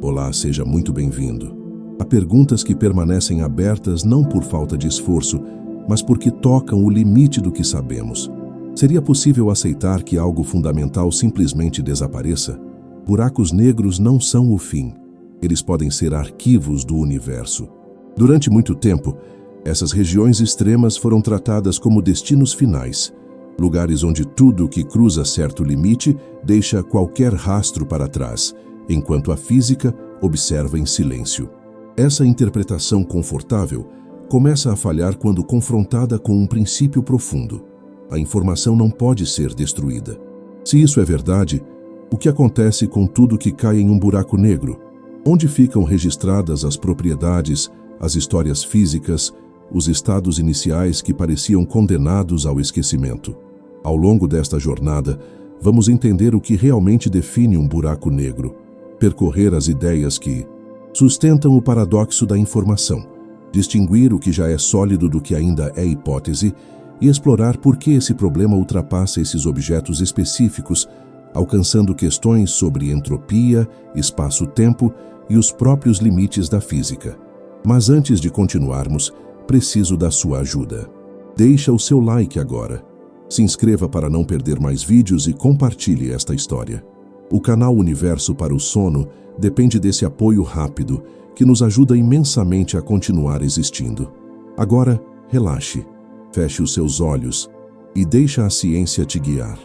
Olá, seja muito bem-vindo. Há perguntas que permanecem abertas não por falta de esforço, mas porque tocam o limite do que sabemos. Seria possível aceitar que algo fundamental simplesmente desapareça? Buracos negros não são o fim. Eles podem ser arquivos do universo. Durante muito tempo, essas regiões extremas foram tratadas como destinos finais, lugares onde tudo que cruza certo limite deixa qualquer rastro para trás, enquanto a física observa em silêncio. Essa interpretação confortável começa a falhar quando confrontada com um princípio profundo. A informação não pode ser destruída. Se isso é verdade, o que acontece com tudo que cai em um buraco negro? Onde ficam registradas as propriedades, as histórias físicas, os estados iniciais que pareciam condenados ao esquecimento? Ao longo desta jornada, vamos entender o que realmente define um buraco negro, percorrer as ideias que sustentam o paradoxo da informação, distinguir o que já é sólido do que ainda é hipótese e explorar por que esse problema ultrapassa esses objetos específicos, alcançando questões sobre entropia, espaço-tempo e os próprios limites da física. Mas antes de continuarmos, preciso da sua ajuda. Deixa o seu like agora. Se inscreva para não perder mais vídeos e compartilhe esta história. O canal Universo para o Sono depende desse apoio rápido, que nos ajuda imensamente a continuar existindo. Agora, relaxe, feche os seus olhos e deixa a ciência te guiar.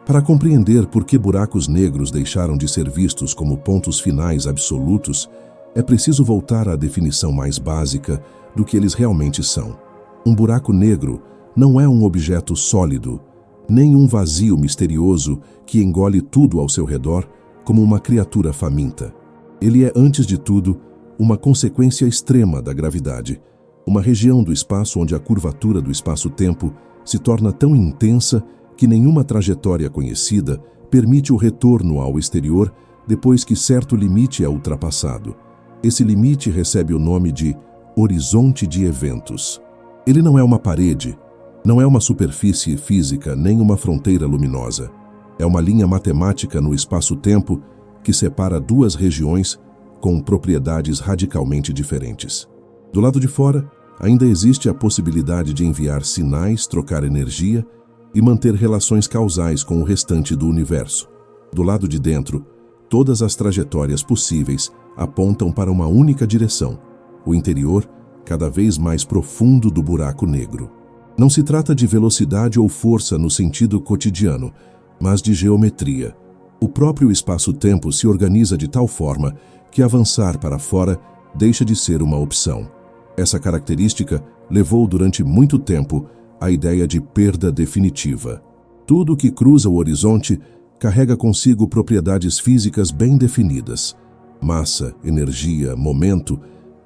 Para compreender por que buracos negros deixaram de ser vistos como pontos finais absolutos, é preciso voltar à definição mais básica do que eles realmente são. Um buraco negro não é um objeto sólido, nem um vazio misterioso que engole tudo ao seu redor como uma criatura faminta. Ele é, antes de tudo, uma consequência extrema da gravidade, uma região do espaço onde a curvatura do espaço-tempo se torna tão intensa que nenhuma trajetória conhecida permite o retorno ao exterior depois que certo limite é ultrapassado. Esse limite recebe o nome de horizonte de eventos. Ele não é uma parede, não é uma superfície física nem uma fronteira luminosa. É uma linha matemática no espaço-tempo que separa duas regiões com propriedades radicalmente diferentes. Do lado de fora, ainda existe a possibilidade de enviar sinais, trocar energia e manter relações causais com o restante do universo. Do lado de dentro, todas as trajetórias possíveis apontam para uma única direção, o interior cada vez mais profundo do buraco negro. Não se trata de velocidade ou força no sentido cotidiano, mas de geometria. O próprio espaço-tempo se organiza de tal forma que avançar para fora deixa de ser uma opção. Essa característica levou durante muito tempo à ideia de perda definitiva. Tudo que cruza o horizonte carrega consigo propriedades físicas bem definidas: massa, energia, momento,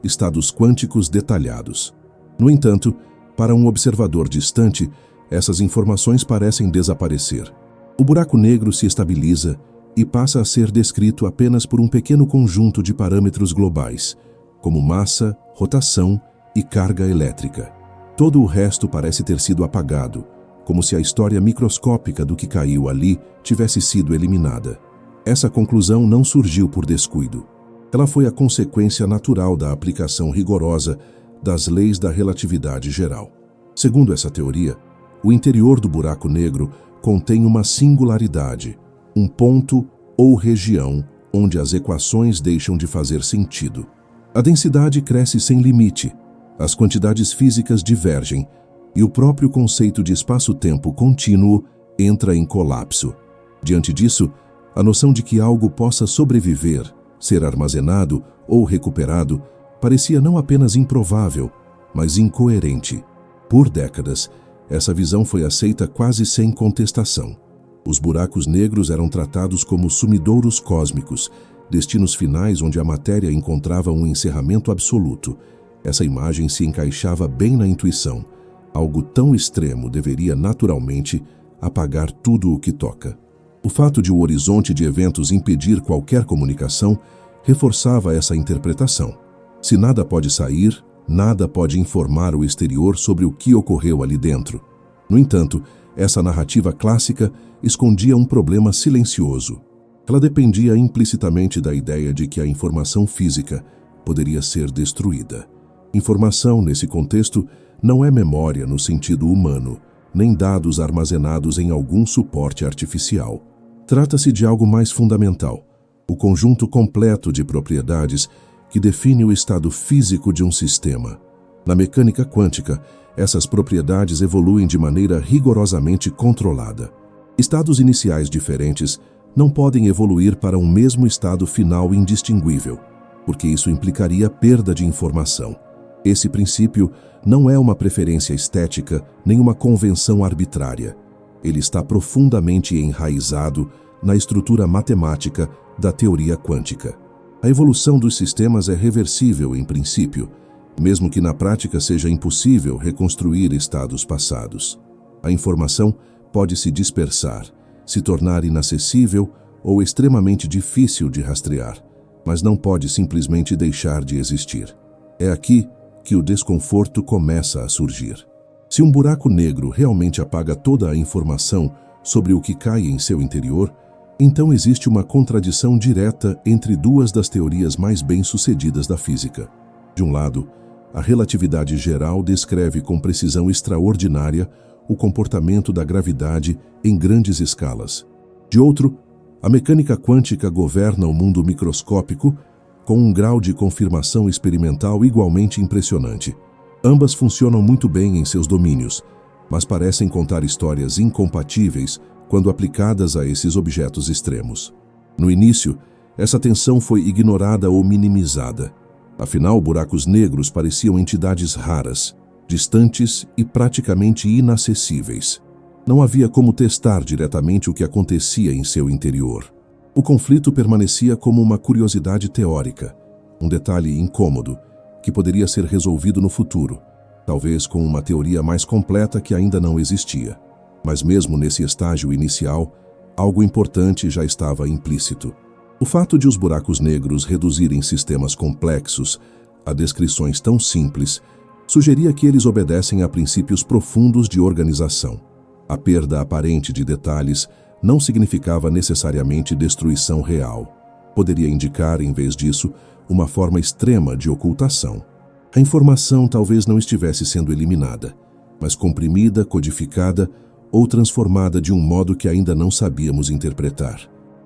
estados quânticos detalhados. No entanto, para um observador distante, essas informações parecem desaparecer. O buraco negro se estabiliza e passa a ser descrito apenas por um pequeno conjunto de parâmetros globais, como massa, rotação e carga elétrica. Todo o resto parece ter sido apagado, como se a história microscópica do que caiu ali tivesse sido eliminada. Essa conclusão não surgiu por descuido. Ela foi a consequência natural da aplicação rigorosa das leis da relatividade geral. Segundo essa teoria, o interior do buraco negro contém uma singularidade, um ponto ou região onde as equações deixam de fazer sentido. A densidade cresce sem limite, as quantidades físicas divergem e o próprio conceito de espaço-tempo contínuo entra em colapso. Diante disso, a noção de que algo possa sobreviver, ser armazenado ou recuperado parecia não apenas improvável, mas incoerente. Por décadas, essa visão foi aceita quase sem contestação. Os buracos negros eram tratados como sumidouros cósmicos, destinos finais onde a matéria encontrava um encerramento absoluto. Essa imagem se encaixava bem na intuição. Algo tão extremo deveria naturalmente apagar tudo o que toca. O fato de o horizonte de eventos impedir qualquer comunicação reforçava essa interpretação. Se nada pode sair, nada pode informar o exterior sobre o que ocorreu ali dentro. No entanto, essa narrativa clássica escondia um problema silencioso. Ela dependia implicitamente da ideia de que a informação física poderia ser destruída. Informação, nesse contexto, não é memória no sentido humano, nem dados armazenados em algum suporte artificial. Trata-se de algo mais fundamental, o conjunto completo de propriedades que define o estado físico de um sistema. Na mecânica quântica, essas propriedades evoluem de maneira rigorosamente controlada. Estados iniciais diferentes não podem evoluir para um mesmo estado final indistinguível, porque isso implicaria perda de informação. Esse princípio não é uma preferência estética nem uma convenção arbitrária. Ele está profundamente enraizado na estrutura matemática da teoria quântica. A evolução dos sistemas é reversível em princípio, mesmo que na prática seja impossível reconstruir estados passados. A informação pode se dispersar, se tornar inacessível ou extremamente difícil de rastrear, mas não pode simplesmente deixar de existir. É aqui que o desconforto começa a surgir. Se um buraco negro realmente apaga toda a informação sobre o que cai em seu interior, então existe uma contradição direta entre duas das teorias mais bem-sucedidas da física. De um lado, a relatividade geral descreve com precisão extraordinária o comportamento da gravidade em grandes escalas. De outro, a mecânica quântica governa o mundo microscópico com um grau de confirmação experimental igualmente impressionante. Ambas funcionam muito bem em seus domínios, mas parecem contar histórias incompatíveis quando aplicadas a esses objetos extremos. No início, essa tensão foi ignorada ou minimizada. Afinal, buracos negros pareciam entidades raras, distantes e praticamente inacessíveis. Não havia como testar diretamente o que acontecia em seu interior. O conflito permanecia como uma curiosidade teórica, um detalhe incômodo, que poderia ser resolvido no futuro, talvez com uma teoria mais completa que ainda não existia. Mas mesmo nesse estágio inicial, algo importante já estava implícito. O fato de os buracos negros reduzirem sistemas complexos a descrições tão simples sugeria que eles obedecem a princípios profundos de organização. A perda aparente de detalhes não significava necessariamente destruição real. Poderia indicar, em vez disso, uma forma extrema de ocultação. A informação talvez não estivesse sendo eliminada, mas comprimida, codificada ou transformada de um modo que ainda não sabíamos interpretar.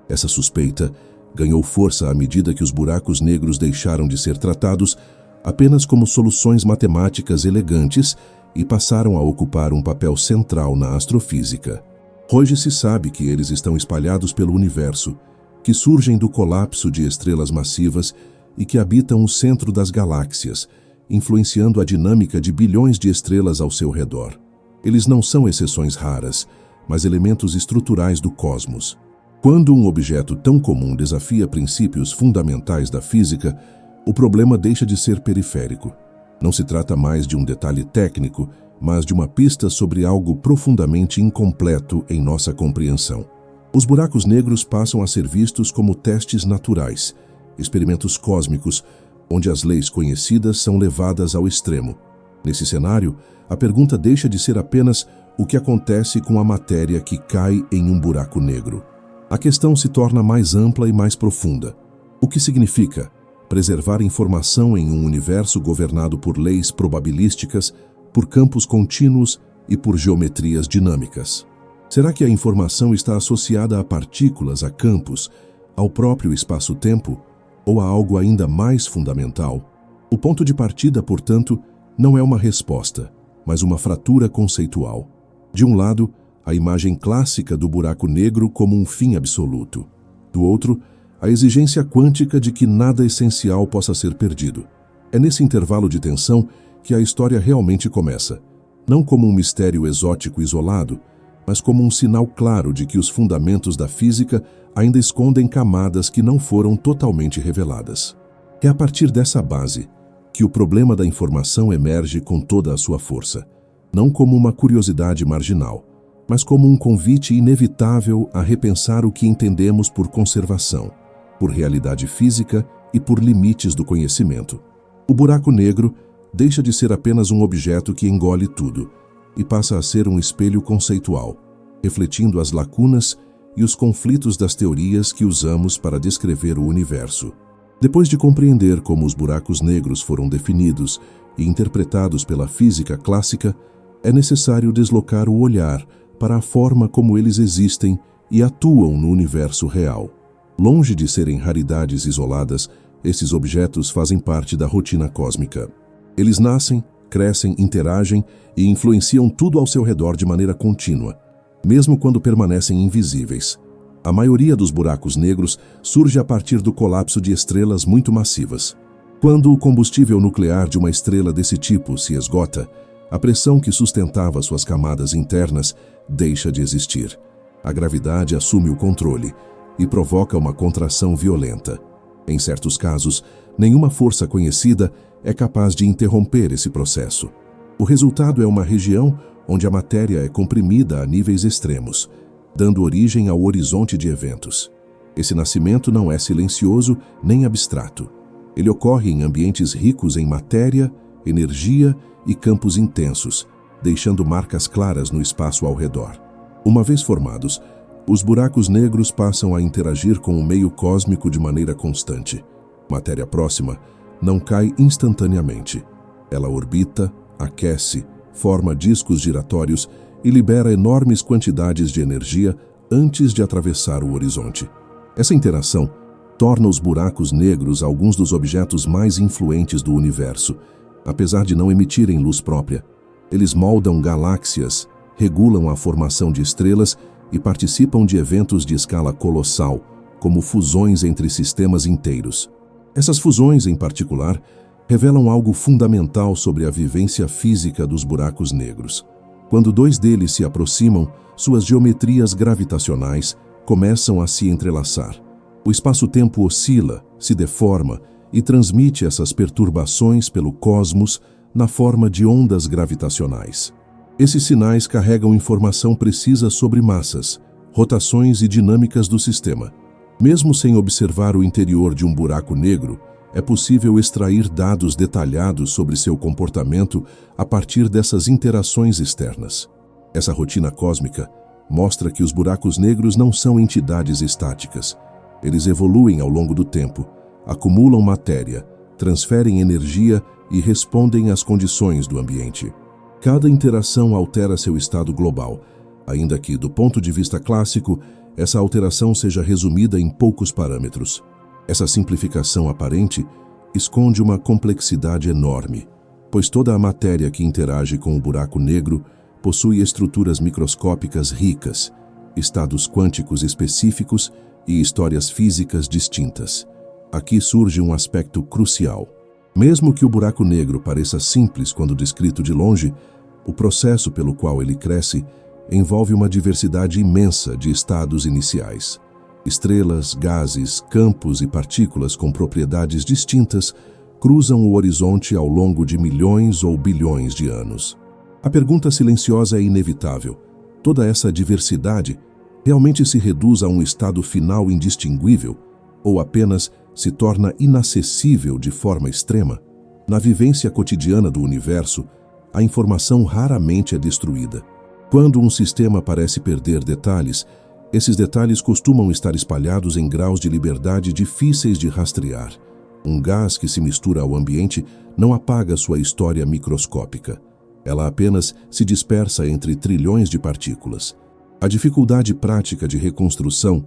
Essa suspeita ganhou força à medida que os buracos negros deixaram de ser tratados apenas como soluções matemáticas elegantes e passaram a ocupar um papel central na astrofísica. Hoje se sabe que eles estão espalhados pelo universo, que surgem do colapso de estrelas massivas e que habitam o centro das galáxias, influenciando a dinâmica de bilhões de estrelas ao seu redor. Eles não são exceções raras, mas elementos estruturais do cosmos. Quando um objeto tão comum desafia princípios fundamentais da física, o problema deixa de ser periférico. Não se trata mais de um detalhe técnico, mas de uma pista sobre algo profundamente incompleto em nossa compreensão. Os buracos negros passam a ser vistos como testes naturais, experimentos cósmicos, onde as leis conhecidas são levadas ao extremo. Nesse cenário, a pergunta deixa de ser apenas o que acontece com a matéria que cai em um buraco negro. A questão se torna mais ampla e mais profunda. O que significa preservar informação em um universo governado por leis probabilísticas, por campos contínuos e por geometrias dinâmicas? Será que a informação está associada a partículas, a campos, ao próprio espaço-tempo ou a algo ainda mais fundamental? O ponto de partida, portanto, não é uma resposta, mas uma fratura conceitual. De um lado, a imagem clássica do buraco negro como um fim absoluto. Do outro, a exigência quântica de que nada essencial possa ser perdido. É nesse intervalo de tensão que a história realmente começa, não como um mistério exótico isolado, mas como um sinal claro de que os fundamentos da física ainda escondem camadas que não foram totalmente reveladas. É a partir dessa base que o problema da informação emerge com toda a sua força, não como uma curiosidade marginal, mas como um convite inevitável a repensar o que entendemos por conservação, por realidade física e por limites do conhecimento. O buraco negro deixa de ser apenas um objeto que engole tudo e passa a ser um espelho conceitual, refletindo as lacunas e os conflitos das teorias que usamos para descrever o universo. Depois de compreender como os buracos negros foram definidos e interpretados pela física clássica, é necessário deslocar o olhar para a forma como eles existem e atuam no universo real. Longe de serem raridades isoladas, esses objetos fazem parte da rotina cósmica. Eles nascem, crescem, interagem e influenciam tudo ao seu redor de maneira contínua, mesmo quando permanecem invisíveis. A maioria dos buracos negros surge a partir do colapso de estrelas muito massivas. Quando o combustível nuclear de uma estrela desse tipo se esgota, a pressão que sustentava suas camadas internas deixa de existir. A gravidade assume o controle e provoca uma contração violenta. Em certos casos, nenhuma força conhecida é capaz de interromper esse processo. O resultado é uma região onde a matéria é comprimida a níveis extremos, dando origem ao horizonte de eventos. Esse nascimento não é silencioso nem abstrato. Ele ocorre em ambientes ricos em matéria, energia e campos intensos, deixando marcas claras no espaço ao redor. Uma vez formados, os buracos negros passam a interagir com o meio cósmico de maneira constante. Matéria próxima não cai instantaneamente. Ela orbita, aquece, forma discos giratórios e libera enormes quantidades de energia antes de atravessar o horizonte. Essa interação torna os buracos negros alguns dos objetos mais influentes do universo. Apesar de não emitirem luz própria, eles moldam galáxias, regulam a formação de estrelas e participam de eventos de escala colossal, como fusões entre sistemas inteiros. Essas fusões, em particular, revelam algo fundamental sobre a vivência física dos buracos negros. Quando dois deles se aproximam, suas geometrias gravitacionais começam a se entrelaçar. O espaço-tempo oscila, se deforma e transmite essas perturbações pelo cosmos na forma de ondas gravitacionais. Esses sinais carregam informação precisa sobre massas, rotações e dinâmicas do sistema. Mesmo sem observar o interior de um buraco negro, é possível extrair dados detalhados sobre seu comportamento a partir dessas interações externas. Essa rotina cósmica mostra que os buracos negros não são entidades estáticas. Eles evoluem ao longo do tempo, acumulam matéria, transferem energia e respondem às condições do ambiente. Cada interação altera seu estado global, ainda que, do ponto de vista clássico, essa alteração seja resumida em poucos parâmetros. Essa simplificação aparente esconde uma complexidade enorme, pois toda a matéria que interage com o buraco negro possui estruturas microscópicas ricas, estados quânticos específicos e histórias físicas distintas. Aqui surge um aspecto crucial. Mesmo que o buraco negro pareça simples quando descrito de longe, o processo pelo qual ele cresce envolve uma diversidade imensa de estados iniciais. Estrelas, gases, campos e partículas com propriedades distintas cruzam o horizonte ao longo de milhões ou bilhões de anos. A pergunta silenciosa é inevitável. Toda essa diversidade realmente se reduz a um estado final indistinguível ou apenas se torna inacessível de forma extrema? Na vivência cotidiana do universo, a informação raramente é destruída. Quando um sistema parece perder detalhes, esses detalhes costumam estar espalhados em graus de liberdade difíceis de rastrear. Um gás que se mistura ao ambiente não apaga sua história microscópica. Ela apenas se dispersa entre trilhões de partículas. A dificuldade prática de reconstrução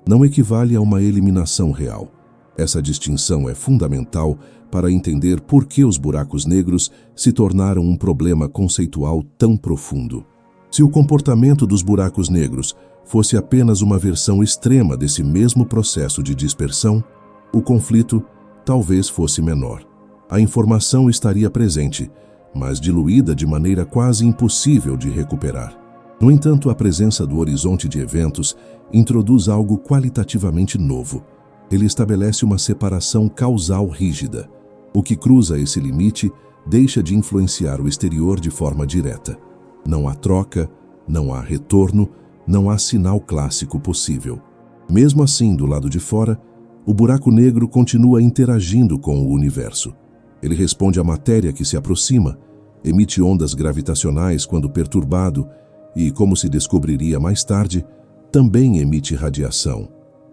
não equivale a uma eliminação real. Essa distinção é fundamental para entender por que os buracos negros se tornaram um problema conceitual tão profundo. Se o comportamento dos buracos negros fosse apenas uma versão extrema desse mesmo processo de dispersão, o conflito talvez fosse menor. A informação estaria presente, mas diluída de maneira quase impossível de recuperar. No entanto, a presença do horizonte de eventos introduz algo qualitativamente novo. Ele estabelece uma separação causal rígida. O que cruza esse limite deixa de influenciar o exterior de forma direta. Não há troca, não há retorno, não há sinal clássico possível. Mesmo assim, do lado de fora, o buraco negro continua interagindo com o universo. Ele responde à matéria que se aproxima, emite ondas gravitacionais quando perturbado e, como se descobriria mais tarde, também emite radiação.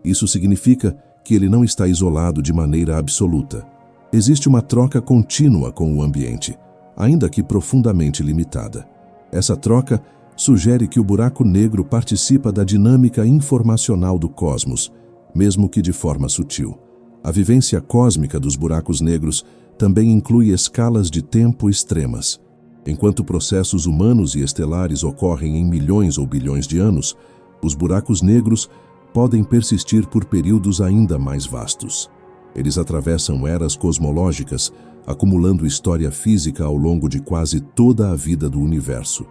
Isso significa que ele não está isolado de maneira absoluta. Existe uma troca contínua com o ambiente, ainda que profundamente limitada. Essa troca sugere que o buraco negro participa da dinâmica informacional do cosmos, mesmo que de forma sutil. A vivência cósmica dos buracos negros também inclui escalas de tempo extremas. Enquanto processos humanos e estelares ocorrem em milhões ou bilhões de anos, os buracos negros podem persistir por períodos ainda mais vastos. Eles atravessam eras cosmológicas, acumulando história física ao longo de quase toda a vida do universo.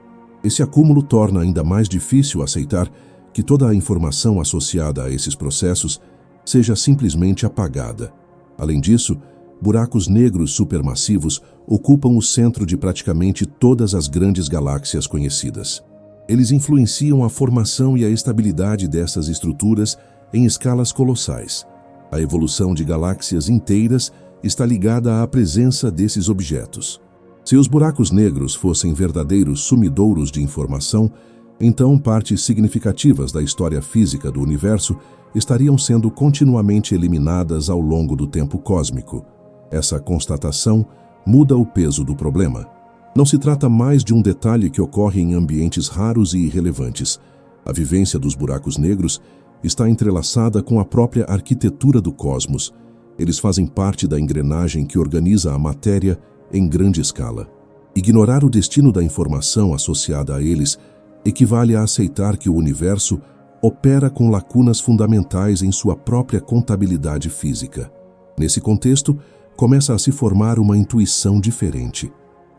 Esse acúmulo torna ainda mais difícil aceitar que toda a informação associada a esses processos seja simplesmente apagada. Além disso, buracos negros supermassivos ocupam o centro de praticamente todas as grandes galáxias conhecidas. Eles influenciam a formação e a estabilidade dessas estruturas em escalas colossais. A evolução de galáxias inteiras está ligada à presença desses objetos. Se os buracos negros fossem verdadeiros sumidouros de informação, então partes significativas da história física do universo estariam sendo continuamente eliminadas ao longo do tempo cósmico. Essa constatação muda o peso do problema. Não se trata mais de um detalhe que ocorre em ambientes raros e irrelevantes. A vivência dos buracos negros está entrelaçada com a própria arquitetura do cosmos. Eles fazem parte da engrenagem que organiza a matéria em grande escala. Ignorar o destino da informação associada a eles equivale a aceitar que o universo opera com lacunas fundamentais em sua própria contabilidade física. Nesse contexto, começa a se formar uma intuição diferente.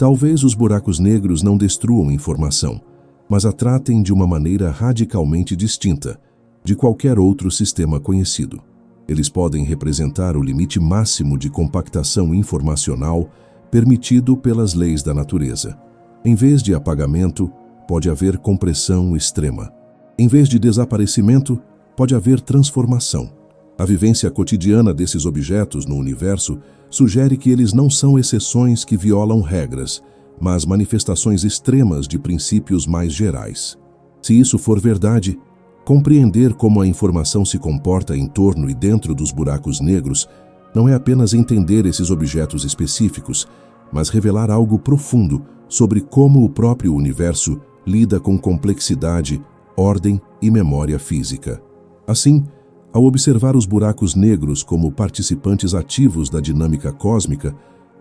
Talvez os buracos negros não destruam informação, mas a tratem de uma maneira radicalmente distinta de qualquer outro sistema conhecido. Eles podem representar o limite máximo de compactação informacional permitido pelas leis da natureza. Em vez de apagamento, pode haver compressão extrema. Em vez de desaparecimento, pode haver transformação. A vivência cotidiana desses objetos no universo sugere que eles não são exceções que violam regras, mas manifestações extremas de princípios mais gerais. Se isso for verdade, compreender como a informação se comporta em torno e dentro dos buracos negros não é apenas entender esses objetos específicos, mas revelar algo profundo sobre como o próprio universo lida com complexidade, ordem e memória física. Assim, ao observar os buracos negros como participantes ativos da dinâmica cósmica,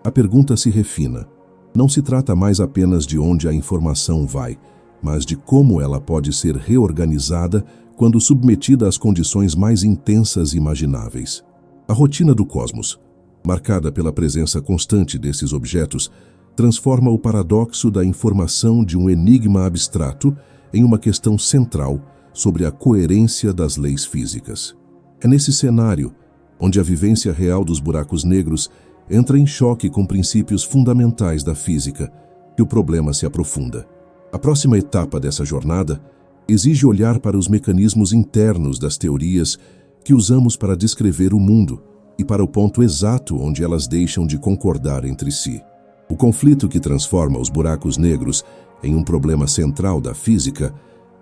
a pergunta se refina. Não se trata mais apenas de onde a informação vai, mas de como ela pode ser reorganizada quando submetida às condições mais intensas imagináveis. A rotina do cosmos, marcada pela presença constante desses objetos, transforma o paradoxo da informação de um enigma abstrato em uma questão central sobre a coerência das leis físicas. É nesse cenário, onde a vivência real dos buracos negros entra em choque com princípios fundamentais da física, que o problema se aprofunda. A próxima etapa dessa jornada exige olhar para os mecanismos internos das teorias que usamos para descrever o mundo e para o ponto exato onde elas deixam de concordar entre si. O conflito que transforma os buracos negros em um problema central da física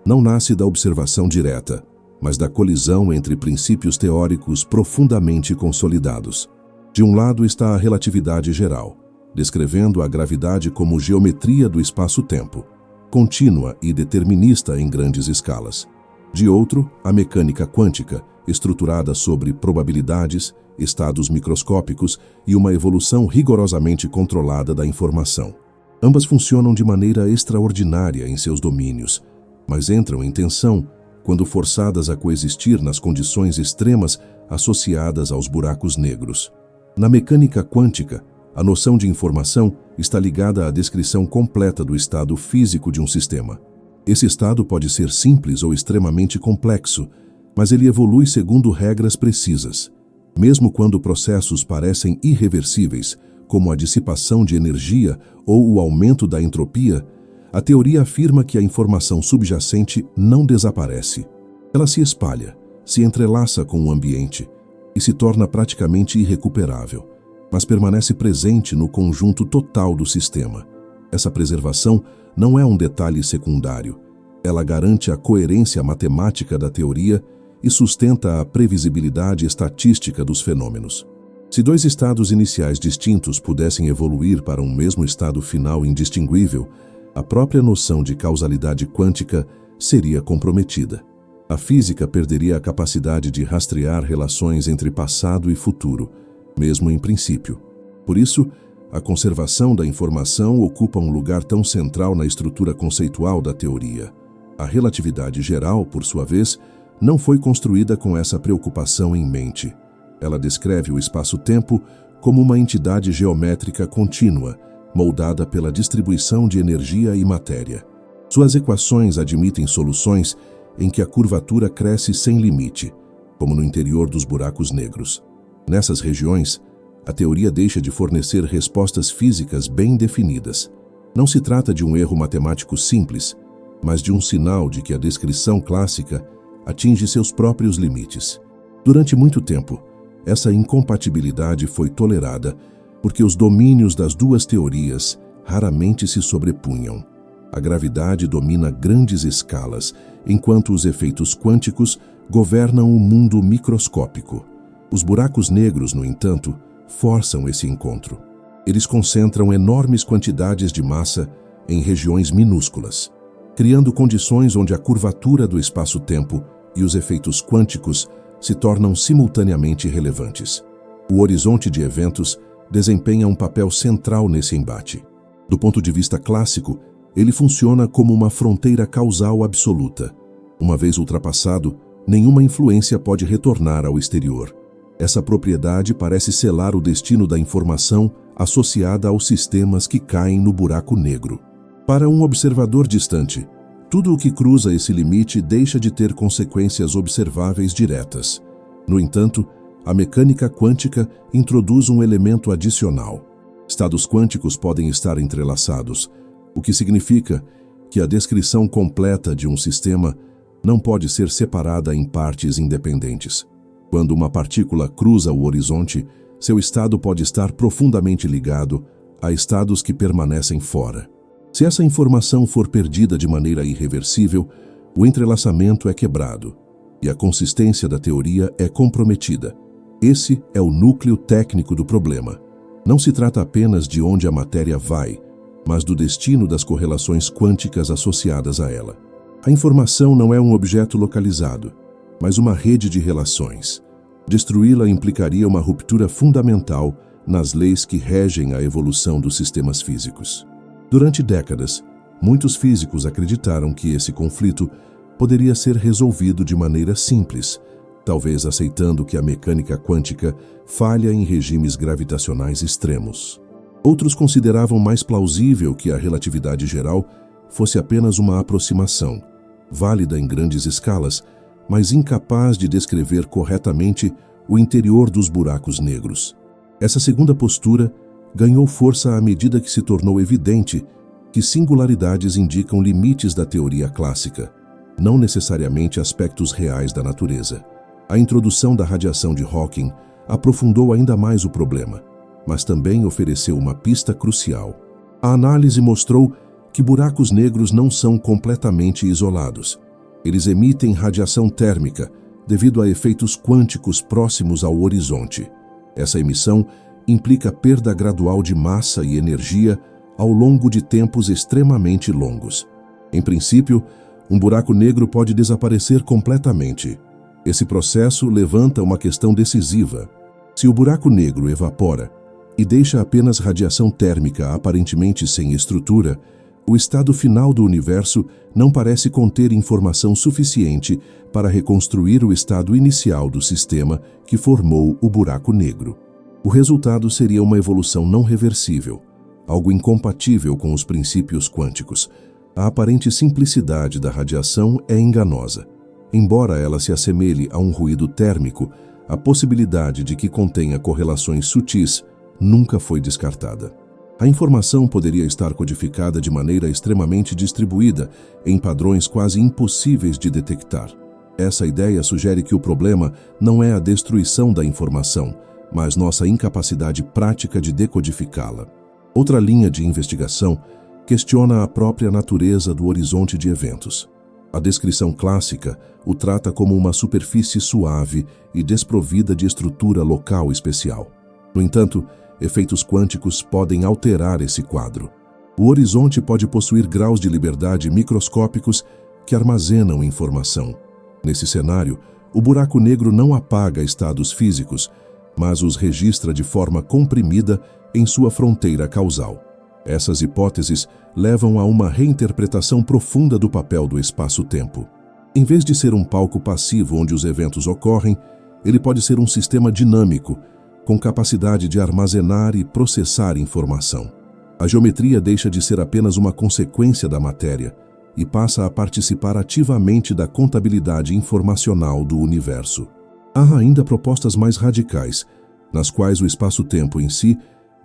não nasce da observação direta, mas da colisão entre princípios teóricos profundamente consolidados. De um lado está a relatividade geral, descrevendo a gravidade como geometria do espaço-tempo, contínua e determinista em grandes escalas. De outro, a mecânica quântica, estruturada sobre probabilidades, estados microscópicos e uma evolução rigorosamente controlada da informação. Ambas funcionam de maneira extraordinária em seus domínios, mas entram em tensão quando forçadas a coexistir nas condições extremas associadas aos buracos negros. Na mecânica quântica, a noção de informação está ligada à descrição completa do estado físico de um sistema. Esse estado pode ser simples ou extremamente complexo, mas ele evolui segundo regras precisas. Mesmo quando processos parecem irreversíveis, como a dissipação de energia ou o aumento da entropia, a teoria afirma que a informação subjacente não desaparece. Ela se espalha, se entrelaça com o ambiente e se torna praticamente irrecuperável, mas permanece presente no conjunto total do sistema. Essa preservação não é um detalhe secundário. Ela garante a coerência matemática da teoria e sustenta a previsibilidade estatística dos fenômenos. Se dois estados iniciais distintos pudessem evoluir para um mesmo estado final indistinguível, a própria noção de causalidade quântica seria comprometida. A física perderia a capacidade de rastrear relações entre passado e futuro, mesmo em princípio. Por isso, a conservação da informação ocupa um lugar tão central na estrutura conceitual da teoria. A relatividade geral, por sua vez, não foi construída com essa preocupação em mente. Ela descreve o espaço-tempo como uma entidade geométrica contínua, moldada pela distribuição de energia e matéria. Suas equações admitem soluções em que a curvatura cresce sem limite, como no interior dos buracos negros. Nessas regiões, a teoria deixa de fornecer respostas físicas bem definidas. Não se trata de um erro matemático simples, mas de um sinal de que a descrição clássica atinge seus próprios limites. Durante muito tempo, essa incompatibilidade foi tolerada porque os domínios das duas teorias raramente se sobrepunham. A gravidade domina grandes escalas, enquanto os efeitos quânticos governam o mundo microscópico. Os buracos negros, no entanto, forçam esse encontro. Eles concentram enormes quantidades de massa em regiões minúsculas, criando condições onde a curvatura do espaço-tempo e os efeitos quânticos se tornam simultaneamente relevantes. O horizonte de eventos desempenha um papel central nesse embate. Do ponto de vista clássico, ele funciona como uma fronteira causal absoluta. Uma vez ultrapassado, nenhuma influência pode retornar ao exterior. Essa propriedade parece selar o destino da informação associada aos sistemas que caem no buraco negro. Para um observador distante, tudo o que cruza esse limite deixa de ter consequências observáveis diretas. No entanto, a mecânica quântica introduz um elemento adicional. Estados quânticos podem estar entrelaçados, o que significa que a descrição completa de um sistema não pode ser separada em partes independentes. Quando uma partícula cruza o horizonte, seu estado pode estar profundamente ligado a estados que permanecem fora. Se essa informação for perdida de maneira irreversível, o entrelaçamento é quebrado e a consistência da teoria é comprometida. Esse é o núcleo técnico do problema. Não se trata apenas de onde a matéria vai, mas do destino das correlações quânticas associadas a ela. A informação não é um objeto localizado, mas uma rede de relações. Destruí-la implicaria uma ruptura fundamental nas leis que regem a evolução dos sistemas físicos. Durante décadas, muitos físicos acreditaram que esse conflito poderia ser resolvido de maneira simples, talvez aceitando que a mecânica quântica falha em regimes gravitacionais extremos. Outros consideravam mais plausível que a relatividade geral fosse apenas uma aproximação, válida em grandes escalas, mas incapaz de descrever corretamente o interior dos buracos negros. Essa segunda postura ganhou força à medida que se tornou evidente que singularidades indicam limites da teoria clássica, não necessariamente aspectos reais da natureza. A introdução da radiação de Hawking aprofundou ainda mais o problema, mas também ofereceu uma pista crucial. A análise mostrou que buracos negros não são completamente isolados. Eles emitem radiação térmica devido a efeitos quânticos próximos ao horizonte. Essa emissão implica perda gradual de massa e energia ao longo de tempos extremamente longos. Em princípio, um buraco negro pode desaparecer completamente. Esse processo levanta uma questão decisiva. Se o buraco negro evapora e deixa apenas radiação térmica aparentemente sem estrutura, o estado final do universo não parece conter informação suficiente para reconstruir o estado inicial do sistema que formou o buraco negro. O resultado seria uma evolução não reversível, algo incompatível com os princípios quânticos. A aparente simplicidade da radiação é enganosa. Embora ela se assemelhe a um ruído térmico, a possibilidade de que contenha correlações sutis nunca foi descartada. A informação poderia estar codificada de maneira extremamente distribuída, em padrões quase impossíveis de detectar. Essa ideia sugere que o problema não é a destruição da informação, mas nossa incapacidade prática de decodificá-la. Outra linha de investigação questiona a própria natureza do horizonte de eventos. A descrição clássica o trata como uma superfície suave e desprovida de estrutura local especial. No entanto, efeitos quânticos podem alterar esse quadro. O horizonte pode possuir graus de liberdade microscópicos que armazenam informação. Nesse cenário, o buraco negro não apaga estados físicos, mas os registra de forma comprimida em sua fronteira causal. Essas hipóteses levam a uma reinterpretação profunda do papel do espaço-tempo. Em vez de ser um palco passivo onde os eventos ocorrem, ele pode ser um sistema dinâmico, com capacidade de armazenar e processar informação. A geometria deixa de ser apenas uma consequência da matéria e passa a participar ativamente da contabilidade informacional do universo. Há ainda propostas mais radicais, nas quais o espaço-tempo em si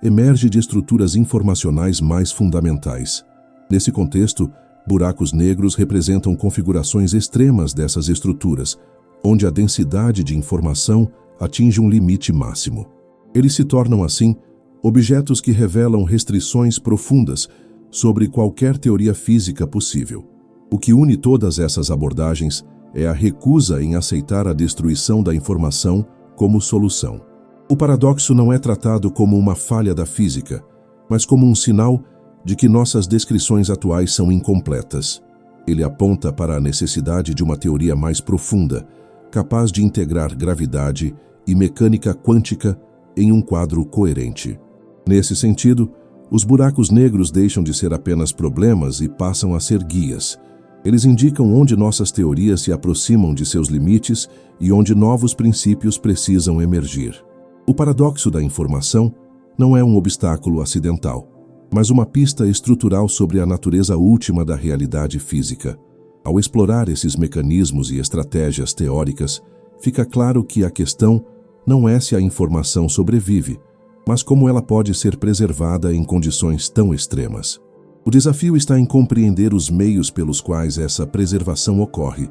emerge de estruturas informacionais mais fundamentais. Nesse contexto, buracos negros representam configurações extremas dessas estruturas, onde a densidade de informação atinge um limite máximo. Eles se tornam, assim, objetos que revelam restrições profundas sobre qualquer teoria física possível. O que une todas essas abordagens é a recusa em aceitar a destruição da informação como solução. O paradoxo não é tratado como uma falha da física, mas como um sinal de que nossas descrições atuais são incompletas. Ele aponta para a necessidade de uma teoria mais profunda, capaz de integrar gravidade e mecânica quântica em um quadro coerente. Nesse sentido, os buracos negros deixam de ser apenas problemas e passam a ser guias. Eles indicam onde nossas teorias se aproximam de seus limites e onde novos princípios precisam emergir. O paradoxo da informação não é um obstáculo acidental, mas uma pista estrutural sobre a natureza última da realidade física. Ao explorar esses mecanismos e estratégias teóricas, fica claro que a questão não é se a informação sobrevive, mas como ela pode ser preservada em condições tão extremas. O desafio está em compreender os meios pelos quais essa preservação ocorre,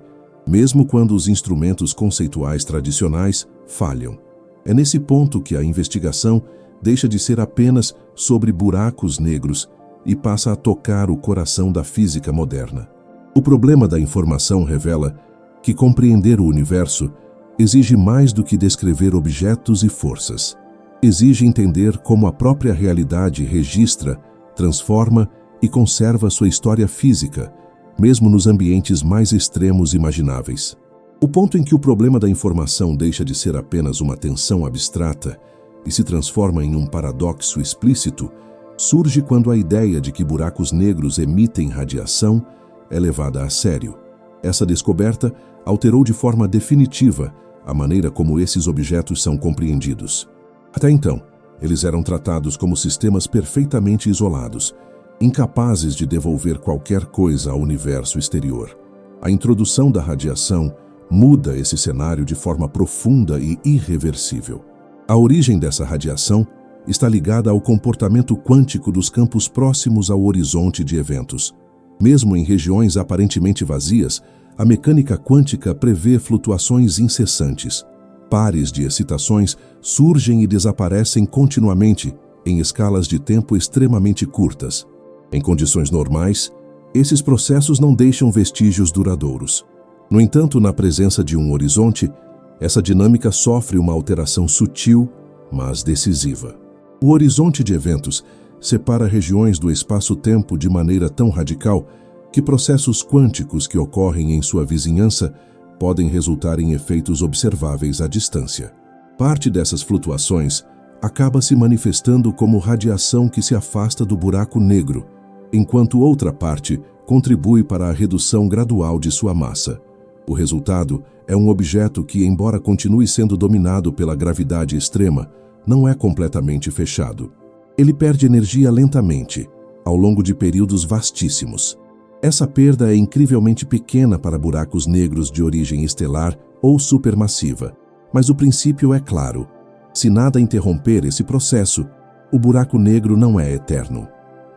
mesmo quando os instrumentos conceituais tradicionais falham. É nesse ponto que a investigação deixa de ser apenas sobre buracos negros e passa a tocar o coração da física moderna. O problema da informação revela que compreender o universo exige mais do que descrever objetos e forças. Exige entender como a própria realidade registra, transforma e conserva sua história física, mesmo nos ambientes mais extremos imagináveis. O ponto em que o problema da informação deixa de ser apenas uma tensão abstrata e se transforma em um paradoxo explícito surge quando a ideia de que buracos negros emitem radiação é levada a sério. Essa descoberta alterou de forma definitiva a maneira como esses objetos são compreendidos. Até então, eles eram tratados como sistemas perfeitamente isolados, incapazes de devolver qualquer coisa ao universo exterior. A introdução da radiação muda esse cenário de forma profunda e irreversível. A origem dessa radiação está ligada ao comportamento quântico dos campos próximos ao horizonte de eventos. Mesmo em regiões aparentemente vazias, a mecânica quântica prevê flutuações incessantes. Pares de excitações surgem e desaparecem continuamente, em escalas de tempo extremamente curtas. Em condições normais, esses processos não deixam vestígios duradouros. No entanto, na presença de um horizonte, essa dinâmica sofre uma alteração sutil, mas decisiva. O horizonte de eventos separa regiões do espaço-tempo de maneira tão radical que processos quânticos que ocorrem em sua vizinhança podem resultar em efeitos observáveis à distância. Parte dessas flutuações acaba se manifestando como radiação que se afasta do buraco negro, enquanto outra parte contribui para a redução gradual de sua massa. O resultado é um objeto que, embora continue sendo dominado pela gravidade extrema, não é completamente fechado. Ele perde energia lentamente, ao longo de períodos vastíssimos. Essa perda é incrivelmente pequena para buracos negros de origem estelar ou supermassiva, mas o princípio é claro. Se nada interromper esse processo, o buraco negro não é eterno.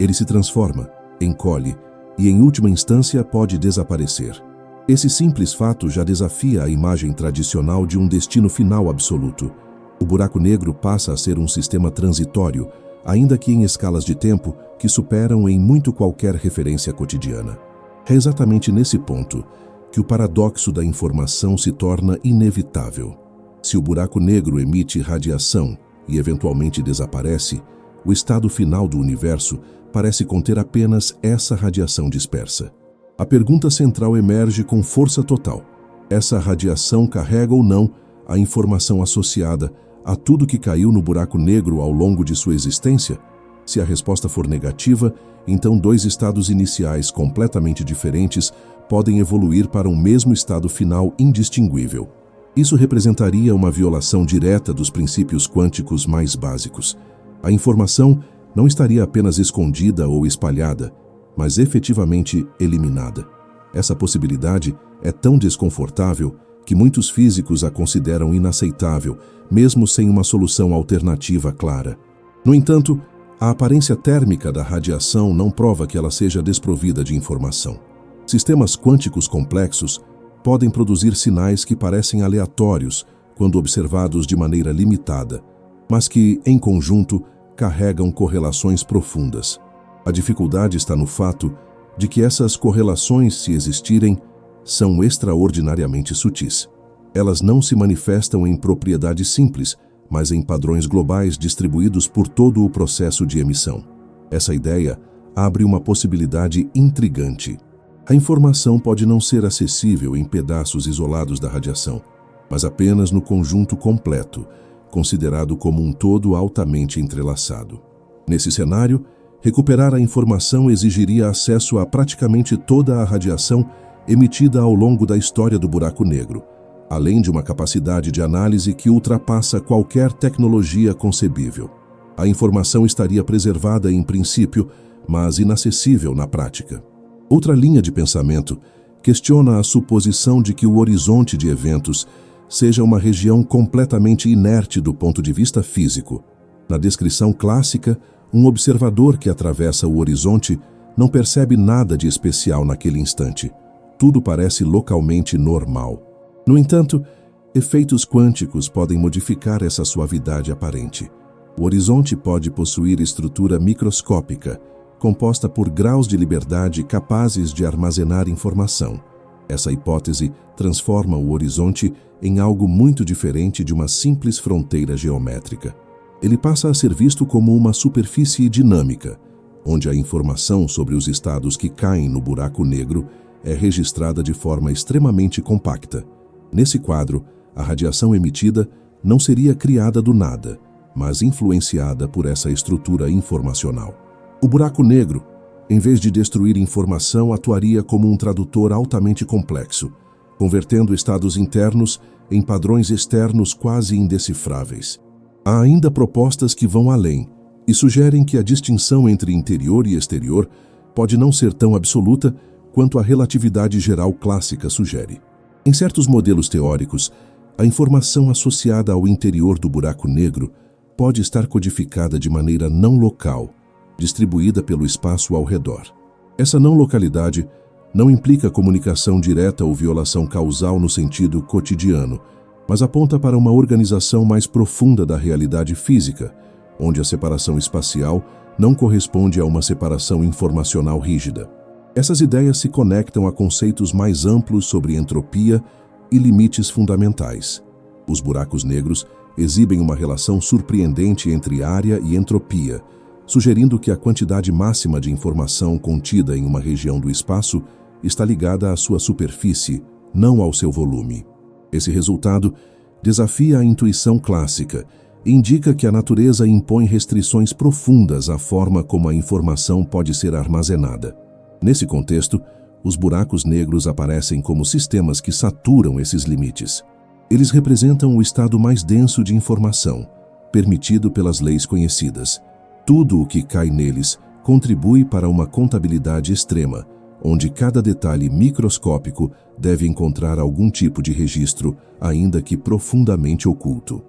Ele se transforma, encolhe e, em última instância, pode desaparecer. Esse simples fato já desafia a imagem tradicional de um destino final absoluto. O buraco negro passa a ser um sistema transitório, ainda que em escalas de tempo que superam em muito qualquer referência cotidiana. É exatamente nesse ponto que o paradoxo da informação se torna inevitável. Se o buraco negro emite radiação e eventualmente desaparece, o estado final do universo parece conter apenas essa radiação dispersa. A pergunta central emerge com força total: essa radiação carrega ou não a informação associada a tudo que caiu no buraco negro ao longo de sua existência? Se a resposta for negativa, então dois estados iniciais completamente diferentes podem evoluir para um mesmo estado final indistinguível. Isso representaria uma violação direta dos princípios quânticos mais básicos. A informação não estaria apenas escondida ou espalhada, mas efetivamente eliminada. Essa possibilidade é tão desconfortável que muitos físicos a consideram inaceitável, mesmo sem uma solução alternativa clara. No entanto, a aparência térmica da radiação não prova que ela seja desprovida de informação. Sistemas quânticos complexos podem produzir sinais que parecem aleatórios quando observados de maneira limitada, mas que, em conjunto, carregam correlações profundas. A dificuldade está no fato de que essas correlações, se existirem, são extraordinariamente sutis. Elas não se manifestam em propriedades simples, mas em padrões globais distribuídos por todo o processo de emissão. Essa ideia abre uma possibilidade intrigante. A informação pode não ser acessível em pedaços isolados da radiação, mas apenas no conjunto completo, considerado como um todo altamente entrelaçado. Nesse cenário, recuperar a informação exigiria acesso a praticamente toda a radiação emitida ao longo da história do buraco negro, além de uma capacidade de análise que ultrapassa qualquer tecnologia concebível. A informação estaria preservada em princípio, mas inacessível na prática. Outra linha de pensamento questiona a suposição de que o horizonte de eventos seja uma região completamente inerte do ponto de vista físico. Na descrição clássica, um observador que atravessa o horizonte não percebe nada de especial naquele instante. Tudo parece localmente normal. No entanto, efeitos quânticos podem modificar essa suavidade aparente. O horizonte pode possuir estrutura microscópica, composta por graus de liberdade capazes de armazenar informação. Essa hipótese transforma o horizonte em algo muito diferente de uma simples fronteira geométrica. Ele passa a ser visto como uma superfície dinâmica, onde a informação sobre os estados que caem no buraco negro é registrada de forma extremamente compacta. Nesse quadro, a radiação emitida não seria criada do nada, mas influenciada por essa estrutura informacional. O buraco negro, em vez de destruir informação, atuaria como um tradutor altamente complexo, convertendo estados internos em padrões externos quase indecifráveis. Há ainda propostas que vão além e sugerem que a distinção entre interior e exterior pode não ser tão absoluta quanto a relatividade geral clássica sugere. Em certos modelos teóricos, a informação associada ao interior do buraco negro pode estar codificada de maneira não local, distribuída pelo espaço ao redor. Essa não localidade não implica comunicação direta ou violação causal no sentido cotidiano, mas aponta para uma organização mais profunda da realidade física, onde a separação espacial não corresponde a uma separação informacional rígida. Essas ideias se conectam a conceitos mais amplos sobre entropia e limites fundamentais. Os buracos negros exibem uma relação surpreendente entre área e entropia, sugerindo que a quantidade máxima de informação contida em uma região do espaço está ligada à sua superfície, não ao seu volume. Esse resultado desafia a intuição clássica e indica que a natureza impõe restrições profundas à forma como a informação pode ser armazenada. Nesse contexto, os buracos negros aparecem como sistemas que saturam esses limites. Eles representam o estado mais denso de informação, permitido pelas leis conhecidas. Tudo o que cai neles contribui para uma contabilidade extrema, onde cada detalhe microscópico deve encontrar algum tipo de registro, ainda que profundamente oculto.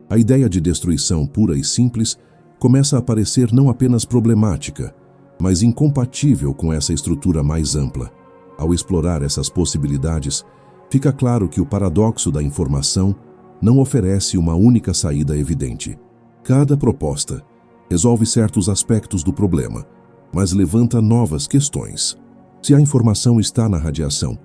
A ideia de destruição pura e simples começa a parecer não apenas problemática, mas incompatível com essa estrutura mais ampla. Ao explorar essas possibilidades, fica claro que o paradoxo da informação não oferece uma única saída evidente. Cada proposta resolve certos aspectos do problema, mas levanta novas questões. Se a informação está na radiação,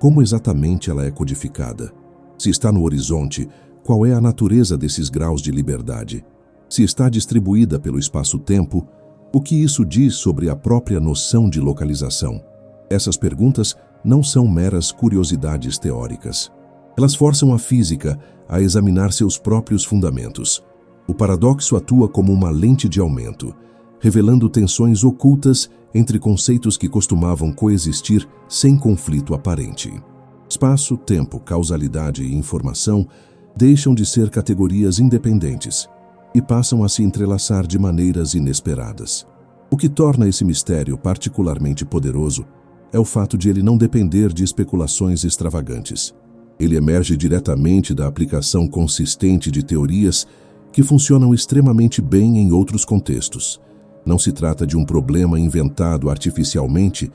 Como exatamente ela é codificada? Se está no horizonte, qual é a natureza desses graus de liberdade? Se está distribuída pelo espaço-tempo, o que isso diz sobre a própria noção de localização? Essas perguntas não são meras curiosidades teóricas. Elas forçam a física a examinar seus próprios fundamentos. O paradoxo atua como uma lente de aumento, revelando tensões ocultas entre conceitos que costumavam coexistir sem conflito aparente. Espaço, tempo, causalidade e informação deixam de ser categorias independentes e passam a se entrelaçar de maneiras inesperadas. O que torna esse mistério particularmente poderoso é o fato de ele não depender de especulações extravagantes. Ele emerge diretamente da aplicação consistente de teorias que funcionam extremamente bem em outros contextos. Não se trata de um problema inventado artificialmente,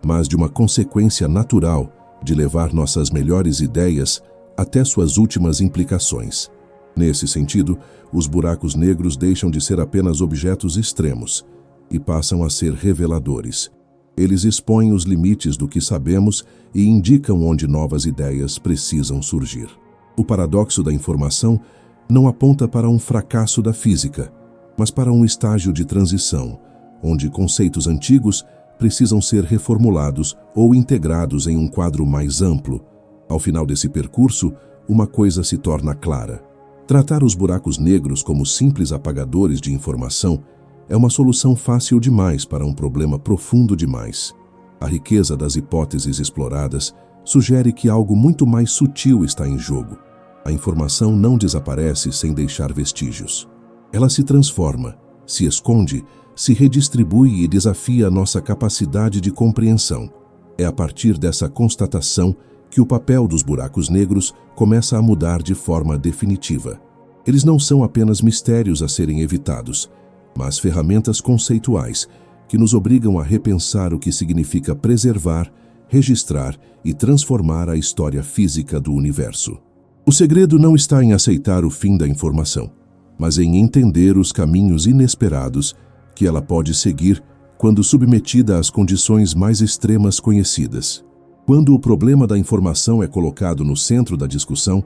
mas de uma consequência natural de levar nossas melhores ideias até suas últimas implicações. Nesse sentido, os buracos negros deixam de ser apenas objetos extremos e passam a ser reveladores. Eles expõem os limites do que sabemos e indicam onde novas ideias precisam surgir. O paradoxo da informação não aponta para um fracasso da física, mas para um estágio de transição, onde conceitos antigos precisam ser reformulados ou integrados em um quadro mais amplo. Ao final desse percurso, uma coisa se torna clara. Tratar os buracos negros como simples apagadores de informação é uma solução fácil demais para um problema profundo demais. A riqueza das hipóteses exploradas sugere que algo muito mais sutil está em jogo. A informação não desaparece sem deixar vestígios. Ela se transforma, se esconde, se redistribui e desafia a nossa capacidade de compreensão. É a partir dessa constatação que o papel dos buracos negros começa a mudar de forma definitiva. Eles não são apenas mistérios a serem evitados, mas ferramentas conceituais que nos obrigam a repensar o que significa preservar, registrar e transformar a história física do universo. O segredo não está em aceitar o fim da informação, mas em entender os caminhos inesperados que ela pode seguir quando submetida às condições mais extremas conhecidas. Quando o problema da informação é colocado no centro da discussão,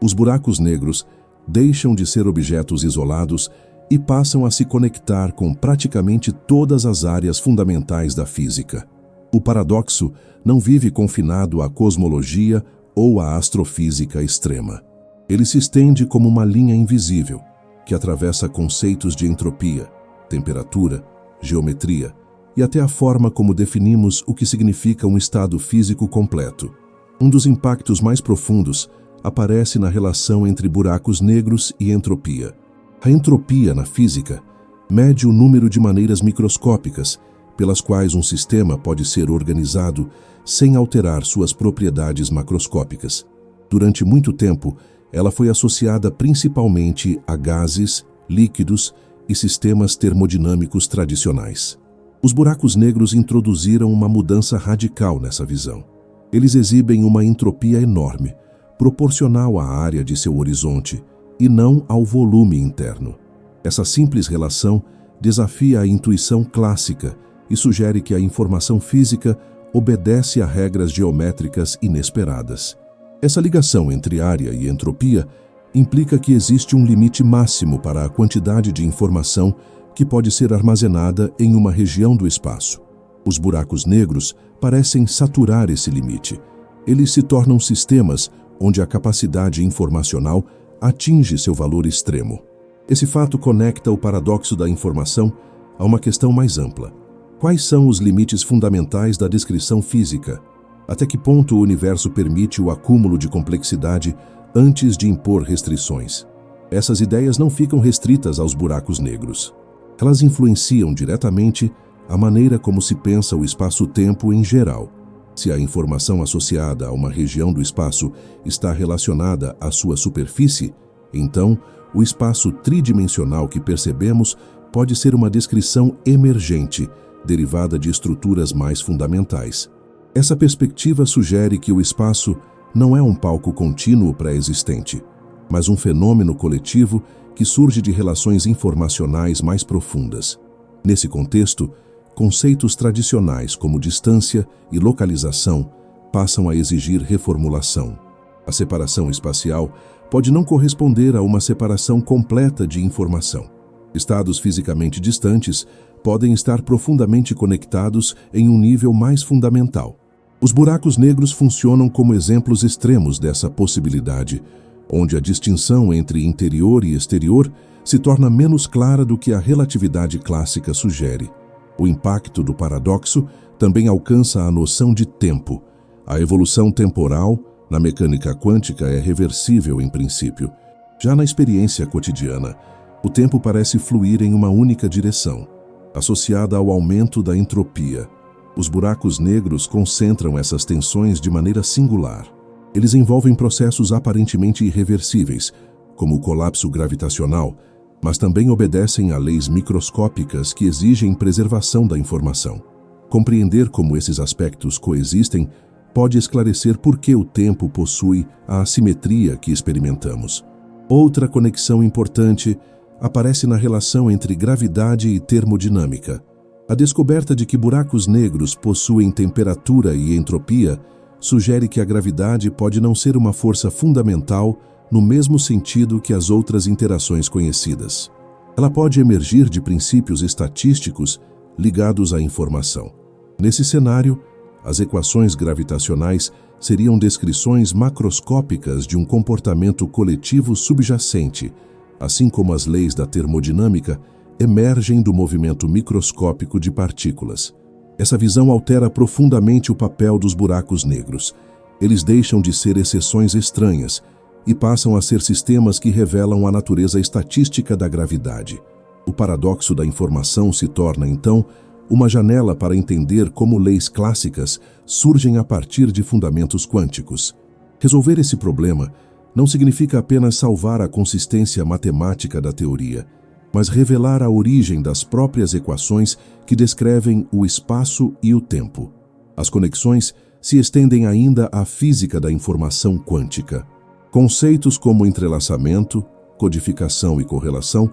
os buracos negros deixam de ser objetos isolados e passam a se conectar com praticamente todas as áreas fundamentais da física. O paradoxo não vive confinado à cosmologia ou à astrofísica extrema. Ele se estende como uma linha invisível que atravessa conceitos de entropia, temperatura, geometria e até a forma como definimos o que significa um estado físico completo. Um dos impactos mais profundos aparece na relação entre buracos negros e entropia. A entropia, na física, mede o número de maneiras microscópicas pelas quais um sistema pode ser organizado sem alterar suas propriedades macroscópicas. Durante muito tempo, ela foi associada principalmente a gases, líquidos e sistemas termodinâmicos tradicionais. Os buracos negros introduziram uma mudança radical nessa visão. Eles exibem uma entropia enorme, proporcional à área de seu horizonte, e não ao volume interno. Essa simples relação desafia a intuição clássica e sugere que a informação física obedece a regras geométricas inesperadas. Essa ligação entre área e entropia implica que existe um limite máximo para a quantidade de informação que pode ser armazenada em uma região do espaço. Os buracos negros parecem saturar esse limite. Eles se tornam sistemas onde a capacidade informacional atinge seu valor extremo. Esse fato conecta o paradoxo da informação a uma questão mais ampla. Quais são os limites fundamentais da descrição física? Até que ponto o universo permite o acúmulo de complexidade antes de impor restrições? Essas ideias não ficam restritas aos buracos negros. Elas influenciam diretamente a maneira como se pensa o espaço-tempo em geral. Se a informação associada a uma região do espaço está relacionada à sua superfície, então o espaço tridimensional que percebemos pode ser uma descrição emergente, derivada de estruturas mais fundamentais. Essa perspectiva sugere que o espaço não é um palco contínuo pré-existente, mas um fenômeno coletivo que surge de relações informacionais mais profundas. Nesse contexto, conceitos tradicionais como distância e localização passam a exigir reformulação. A separação espacial pode não corresponder a uma separação completa de informação. Estados fisicamente distantes podem estar profundamente conectados em um nível mais fundamental. Os buracos negros funcionam como exemplos extremos dessa possibilidade, onde a distinção entre interior e exterior se torna menos clara do que a relatividade clássica sugere. O impacto do paradoxo também alcança a noção de tempo. A evolução temporal na mecânica quântica é reversível em princípio. Já na experiência cotidiana, o tempo parece fluir em uma única direção, associada ao aumento da entropia. Os buracos negros concentram essas tensões de maneira singular. Eles envolvem processos aparentemente irreversíveis, como o colapso gravitacional, mas também obedecem a leis microscópicas que exigem preservação da informação. Compreender como esses aspectos coexistem pode esclarecer por que o tempo possui a assimetria que experimentamos. Outra conexão importante aparece na relação entre gravidade e termodinâmica. A descoberta de que buracos negros possuem temperatura e entropia sugere que a gravidade pode não ser uma força fundamental no mesmo sentido que as outras interações conhecidas. Ela pode emergir de princípios estatísticos ligados à informação. Nesse cenário, as equações gravitacionais seriam descrições macroscópicas de um comportamento coletivo subjacente, assim como as leis da termodinâmica emergem do movimento microscópico de partículas. Essa visão altera profundamente o papel dos buracos negros. Eles deixam de ser exceções estranhas e passam a ser sistemas que revelam a natureza estatística da gravidade. O paradoxo da informação se torna, então, uma janela para entender como leis clássicas surgem a partir de fundamentos quânticos. Resolver esse problema não significa apenas salvar a consistência matemática da teoria, mas revelar a origem das próprias equações que descrevem o espaço e o tempo. As conexões se estendem ainda à física da informação quântica. Conceitos como entrelaçamento, codificação e correlação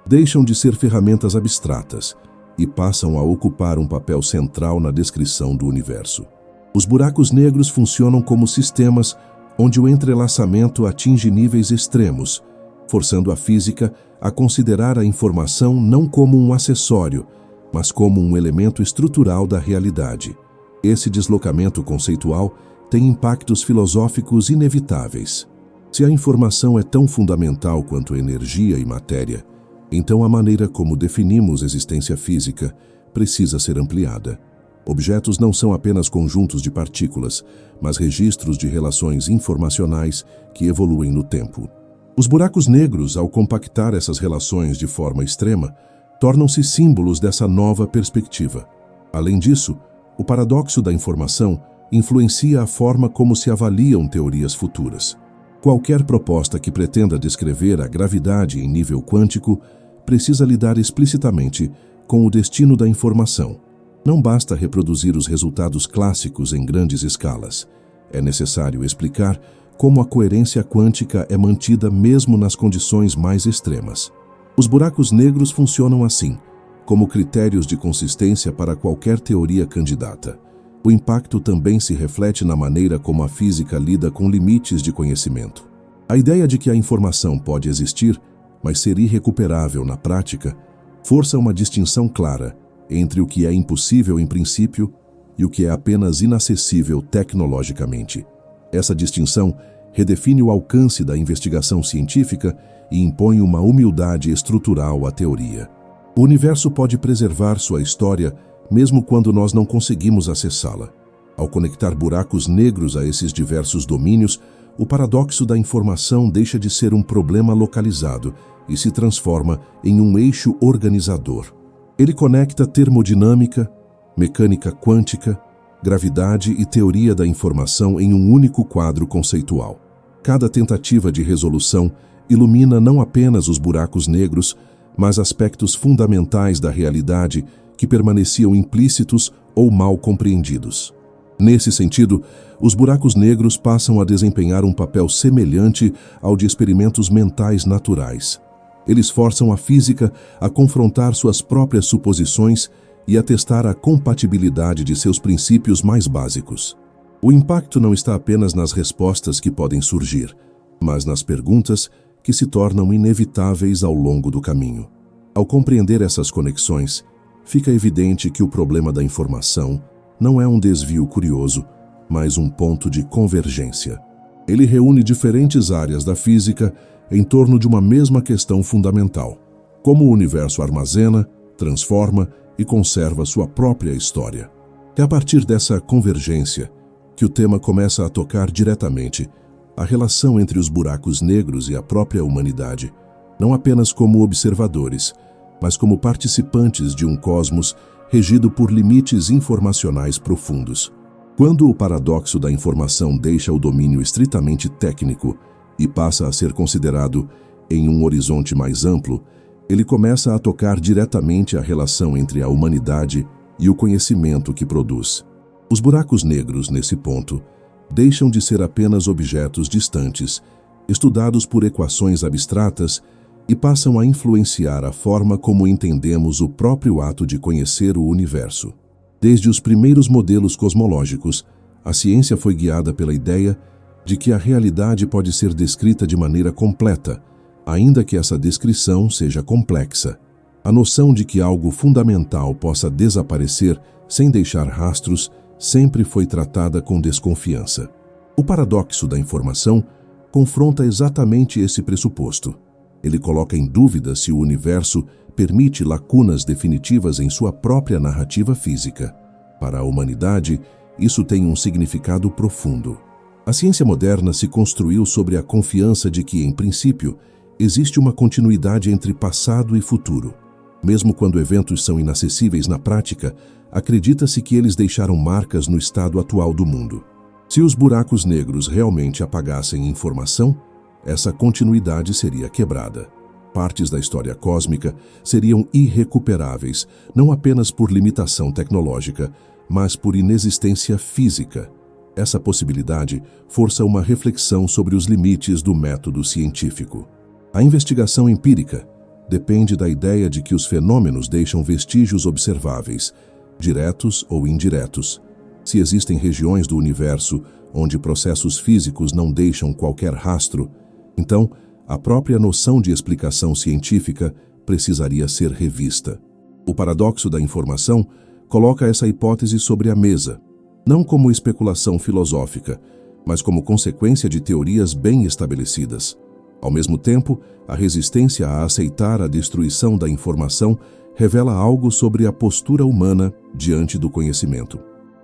deixam de ser ferramentas abstratas e passam a ocupar um papel central na descrição do universo. Os buracos negros funcionam como sistemas onde o entrelaçamento atinge níveis extremos, forçando a física a considerar a informação não como um acessório, mas como um elemento estrutural da realidade. Esse deslocamento conceitual tem impactos filosóficos inevitáveis. Se a informação é tão fundamental quanto energia e matéria, então a maneira como definimos existência física precisa ser ampliada. Objetos não são apenas conjuntos de partículas, mas registros de relações informacionais que evoluem no tempo. Os buracos negros, ao compactar essas relações de forma extrema, tornam-se símbolos dessa nova perspectiva. Além disso, o paradoxo da informação influencia a forma como se avaliam teorias futuras. Qualquer proposta que pretenda descrever a gravidade em nível quântico precisa lidar explicitamente com o destino da informação. Não basta reproduzir os resultados clássicos em grandes escalas. É necessário explicar como a coerência quântica é mantida mesmo nas condições mais extremas. Os buracos negros funcionam assim, como critérios de consistência para qualquer teoria candidata. O impacto também se reflete na maneira como a física lida com limites de conhecimento. A ideia de que a informação pode existir, mas ser irrecuperável na prática, força uma distinção clara entre o que é impossível em princípio e o que é apenas inacessível tecnologicamente. Essa distinção redefine o alcance da investigação científica e impõe uma humildade estrutural à teoria. O universo pode preservar sua história mesmo quando nós não conseguimos acessá-la. Ao conectar buracos negros a esses diversos domínios, o paradoxo da informação deixa de ser um problema localizado e se transforma em um eixo organizador. Ele conecta termodinâmica, mecânica quântica, gravidade e teoria da informação em um único quadro conceitual. Cada tentativa de resolução ilumina não apenas os buracos negros, mas aspectos fundamentais da realidade que permaneciam implícitos ou mal compreendidos. Nesse sentido, os buracos negros passam a desempenhar um papel semelhante ao de experimentos mentais naturais. Eles forçam a física a confrontar suas próprias suposições e a testar a compatibilidade de seus princípios mais básicos. O impacto não está apenas nas respostas que podem surgir, mas nas perguntas que se tornam inevitáveis ao longo do caminho. Ao compreender essas conexões, fica evidente que o problema da informação não é um desvio curioso, mas um ponto de convergência. Ele reúne diferentes áreas da física em torno de uma mesma questão fundamental: como o universo armazena, transforma e conserva sua própria história. É a partir dessa convergência que o tema começa a tocar diretamente a relação entre os buracos negros e a própria humanidade, não apenas como observadores, mas como participantes de um cosmos regido por limites informacionais profundos. Quando o paradoxo da informação deixa o domínio estritamente técnico e passa a ser considerado em um horizonte mais amplo, ele começa a tocar diretamente a relação entre a humanidade e o conhecimento que produz. Os buracos negros, nesse ponto, deixam de ser apenas objetos distantes, estudados por equações abstratas, e passam a influenciar a forma como entendemos o próprio ato de conhecer o universo. Desde os primeiros modelos cosmológicos, a ciência foi guiada pela ideia de que a realidade pode ser descrita de maneira completa, ainda que essa descrição seja complexa. A noção de que algo fundamental possa desaparecer sem deixar rastros sempre foi tratada com desconfiança. O paradoxo da informação confronta exatamente esse pressuposto. Ele coloca em dúvida se o universo permite lacunas definitivas em sua própria narrativa física. Para a humanidade, isso tem um significado profundo. A ciência moderna se construiu sobre a confiança de que, em princípio, existe uma continuidade entre passado e futuro. Mesmo quando eventos são inacessíveis na prática, acredita-se que eles deixaram marcas no estado atual do mundo. Se os buracos negros realmente apagassem informação, essa continuidade seria quebrada. Partes da história cósmica seriam irrecuperáveis, não apenas por limitação tecnológica, mas por inexistência física. Essa possibilidade força uma reflexão sobre os limites do método científico. A investigação empírica depende da ideia de que os fenômenos deixam vestígios observáveis, diretos ou indiretos. Se existem regiões do universo onde processos físicos não deixam qualquer rastro, então a própria noção de explicação científica precisaria ser revista. O paradoxo da informação coloca essa hipótese sobre a mesa, não como especulação filosófica, mas como consequência de teorias bem estabelecidas. Ao mesmo tempo, a resistência a aceitar a destruição da informação revela algo sobre a postura humana diante do conhecimento.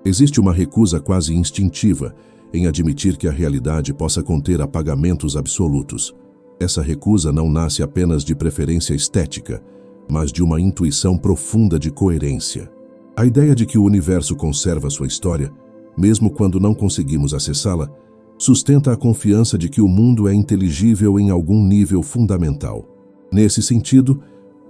Existe uma recusa quase instintiva em admitir que a realidade possa conter apagamentos absolutos. Essa recusa não nasce apenas de preferência estética, mas de uma intuição profunda de coerência. A ideia de que o universo conserva sua história, mesmo quando não conseguimos acessá-la, sustenta a confiança de que o mundo é inteligível em algum nível fundamental. Nesse sentido,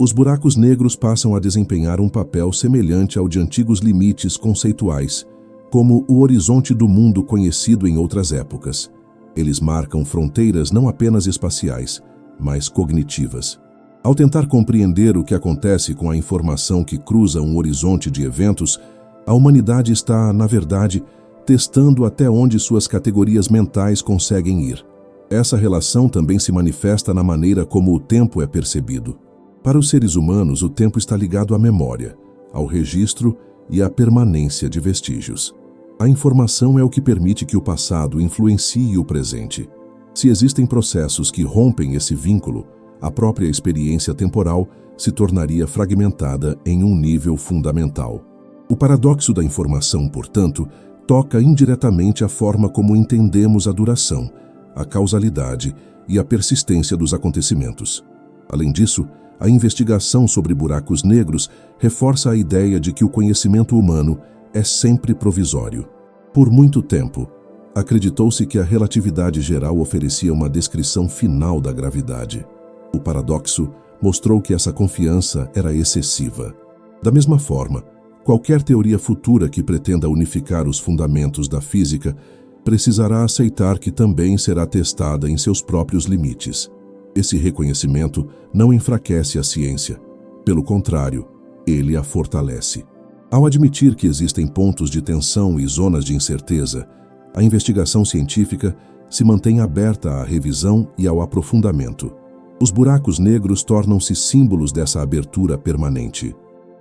os buracos negros passam a desempenhar um papel semelhante ao de antigos limites conceituais, como o horizonte do mundo conhecido em outras épocas. Eles marcam fronteiras não apenas espaciais, mas cognitivas. Ao tentar compreender o que acontece com a informação que cruza um horizonte de eventos, a humanidade está, na verdade, testando até onde suas categorias mentais conseguem ir. Essa relação também se manifesta na maneira como o tempo é percebido. Para os seres humanos, o tempo está ligado à memória, ao registro e à permanência de vestígios. A informação é o que permite que o passado influencie o presente. Se existem processos que rompem esse vínculo, a própria experiência temporal se tornaria fragmentada em um nível fundamental. O paradoxo da informação, portanto, toca indiretamente a forma como entendemos a duração, a causalidade e a persistência dos acontecimentos. Além disso, a investigação sobre buracos negros reforça a ideia de que o conhecimento humano é sempre provisório. Por muito tempo, acreditou-se que a relatividade geral oferecia uma descrição final da gravidade. O paradoxo mostrou que essa confiança era excessiva. Da mesma forma, qualquer teoria futura que pretenda unificar os fundamentos da física precisará aceitar que também será testada em seus próprios limites. Esse reconhecimento não enfraquece a ciência. Pelo contrário, ele a fortalece. Ao admitir que existem pontos de tensão e zonas de incerteza, A investigação científica se mantém aberta à revisão e ao aprofundamento. Os buracos negros tornam-se símbolos dessa abertura permanente.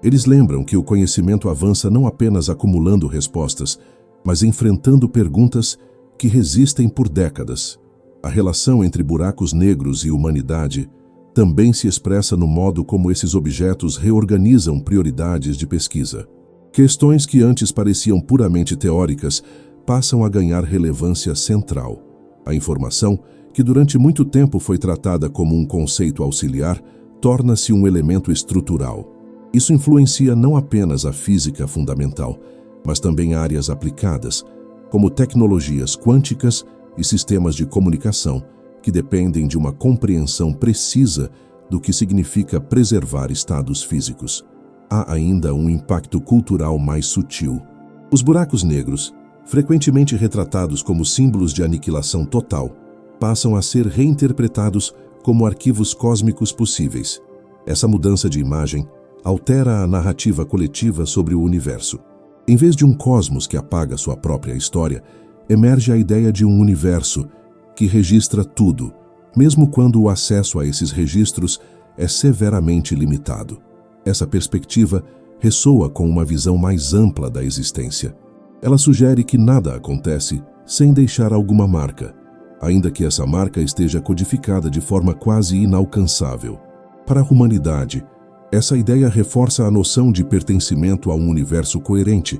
Eles lembram que o conhecimento avança não apenas acumulando respostas, mas enfrentando perguntas que resistem por décadas. A relação entre buracos negros e humanidade também se expressa no modo como esses objetos reorganizam prioridades de pesquisa. Questões que antes pareciam puramente teóricas passam a ganhar relevância central. A informação, que durante muito tempo foi tratada como um conceito auxiliar, torna-se um elemento estrutural. Isso influencia não apenas a física fundamental, mas também áreas aplicadas, como tecnologias quânticas e sistemas de comunicação, que dependem de uma compreensão precisa do que significa preservar estados físicos. Há ainda um impacto cultural mais sutil. Os buracos negros, frequentemente retratados como símbolos de aniquilação total, passam a ser reinterpretados como arquivos cósmicos possíveis. Essa mudança de imagem altera a narrativa coletiva sobre o universo. Em vez de um cosmos que apaga sua própria história, emerge a ideia de um universo que registra tudo, mesmo quando o acesso a esses registros é severamente limitado. Essa perspectiva ressoa com uma visão mais ampla da existência. Ela sugere que nada acontece sem deixar alguma marca, ainda que essa marca esteja codificada de forma quase inalcançável. Para a humanidade, essa ideia reforça a noção de pertencimento a um universo coerente,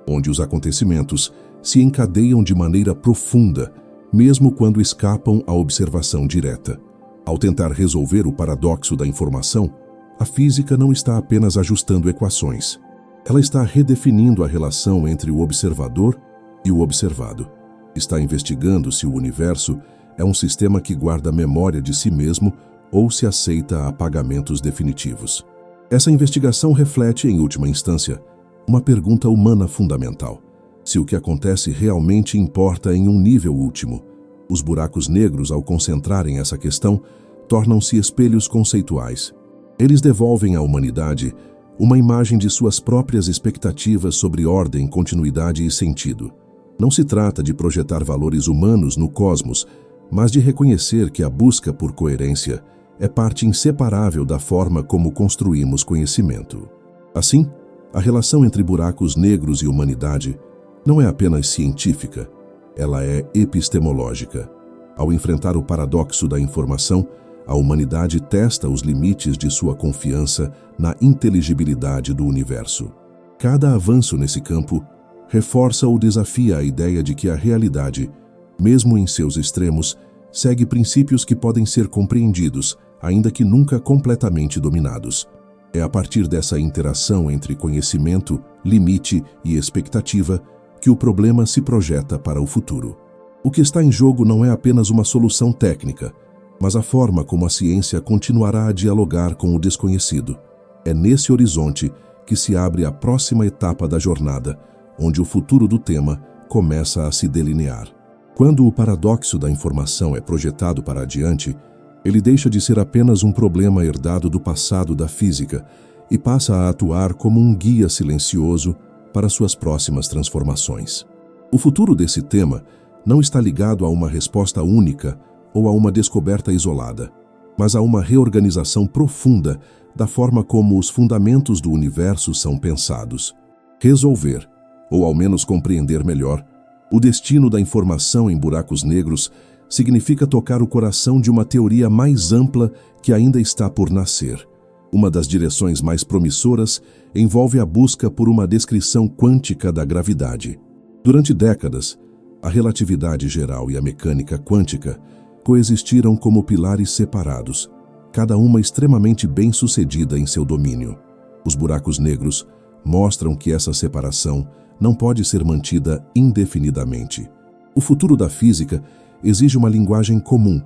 onde os acontecimentos se encadeiam de maneira profunda, mesmo quando escapam à observação direta. Ao tentar resolver o paradoxo da informação, a física não está apenas ajustando equações. Ela está redefinindo a relação entre o observador e o observado. Está investigando se o universo é um sistema que guarda memória de si mesmo ou se aceita apagamentos definitivos. Essa investigação reflete, em última instância, uma pergunta humana fundamental: se o que acontece realmente importa em um nível último. Os buracos negros, ao concentrarem essa questão, tornam-se espelhos conceituais. Eles devolvem à humanidade uma imagem de suas próprias expectativas sobre ordem, continuidade e sentido. Não se trata de projetar valores humanos no cosmos, mas de reconhecer que a busca por coerência é parte inseparável da forma como construímos conhecimento. Assim, a relação entre buracos negros e humanidade não é apenas científica, ela é epistemológica. Ao enfrentar o paradoxo da informação, a humanidade testa os limites de sua confiança na inteligibilidade do universo. Cada avanço nesse campo reforça ou desafia a ideia de que a realidade, mesmo em seus extremos, segue princípios que podem ser compreendidos, ainda que nunca completamente dominados. É a partir dessa interação entre conhecimento, limite e expectativa que o problema se projeta para o futuro. O que está em jogo não é apenas uma solução técnica, mas a forma como a ciência continuará a dialogar com o desconhecido. É nesse horizonte que se abre a próxima etapa da jornada, onde o futuro do tema começa a se delinear. Quando o paradoxo da informação é projetado para adiante, ele deixa de ser apenas um problema herdado do passado da física e passa a atuar como um guia silencioso para suas próximas transformações. O futuro desse tema não está ligado a uma resposta única ou a uma descoberta isolada, mas a uma reorganização profunda da forma como os fundamentos do universo são pensados. Resolver, ou ao menos compreender melhor, o destino da informação em buracos negros significa tocar o coração de uma teoria mais ampla que ainda está por nascer. Uma das direções mais promissoras envolve a busca por uma descrição quântica da gravidade. Durante décadas, a relatividade geral e a mecânica quântica coexistiram como pilares separados, cada uma extremamente bem-sucedida em seu domínio. Os buracos negros mostram que essa separação não pode ser mantida indefinidamente. O futuro da física exige uma linguagem comum,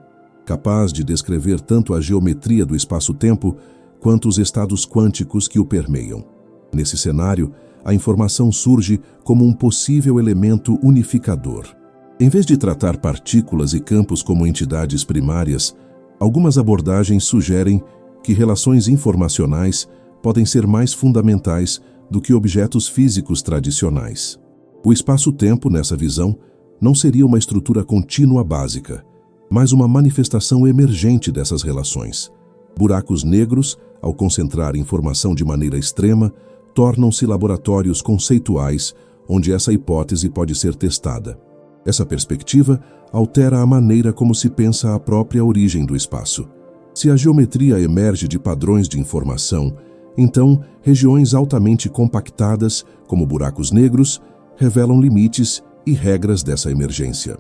capaz de descrever tanto a geometria do espaço-tempo quanto os estados quânticos que o permeiam. Nesse cenário, a informação surge como um possível elemento unificador. Em vez de tratar partículas e campos como entidades primárias, algumas abordagens sugerem que relações informacionais podem ser mais fundamentais do que objetos físicos tradicionais. O espaço-tempo, nessa visão, não seria uma estrutura contínua básica, mas uma manifestação emergente dessas relações. Buracos negros, ao concentrar informação de maneira extrema, tornam-se laboratórios conceituais onde essa hipótese pode ser testada. Essa perspectiva altera a maneira como se pensa a própria origem do espaço. Se a geometria emerge de padrões de informação, então regiões altamente compactadas, como buracos negros, revelam limites e regras dessa emergência.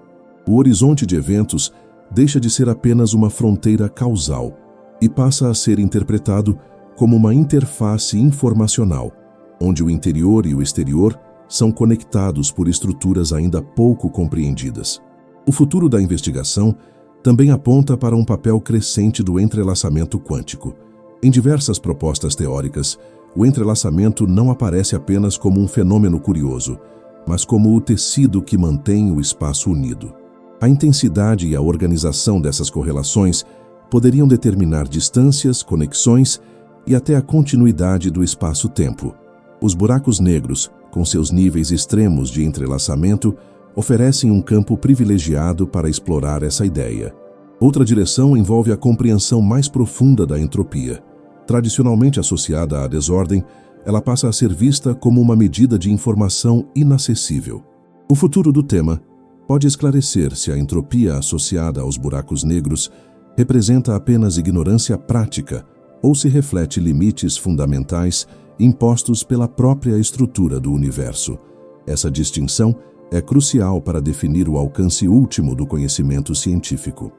O horizonte de eventos deixa de ser apenas uma fronteira causal e passa a ser interpretado como uma interface informacional, onde o interior e o exterior são conectados por estruturas ainda pouco compreendidas. O futuro da investigação também aponta para um papel crescente do entrelaçamento quântico. Em diversas propostas teóricas, o entrelaçamento não aparece apenas como um fenômeno curioso, mas como o tecido que mantém o espaço unido. A intensidade e a organização dessas correlações poderiam determinar distâncias, conexões e até a continuidade do espaço-tempo. Os buracos negros, com seus níveis extremos de entrelaçamento, oferecem um campo privilegiado para explorar essa ideia. Outra direção envolve a compreensão mais profunda da entropia. Tradicionalmente associada à desordem, ela passa a ser vista como uma medida de informação inacessível. O futuro do tema pode esclarecer se a entropia associada aos buracos negros representa apenas ignorância prática ou se reflete limites fundamentais impostos pela própria estrutura do universo. Essa distinção é crucial para definir o alcance último do conhecimento científico.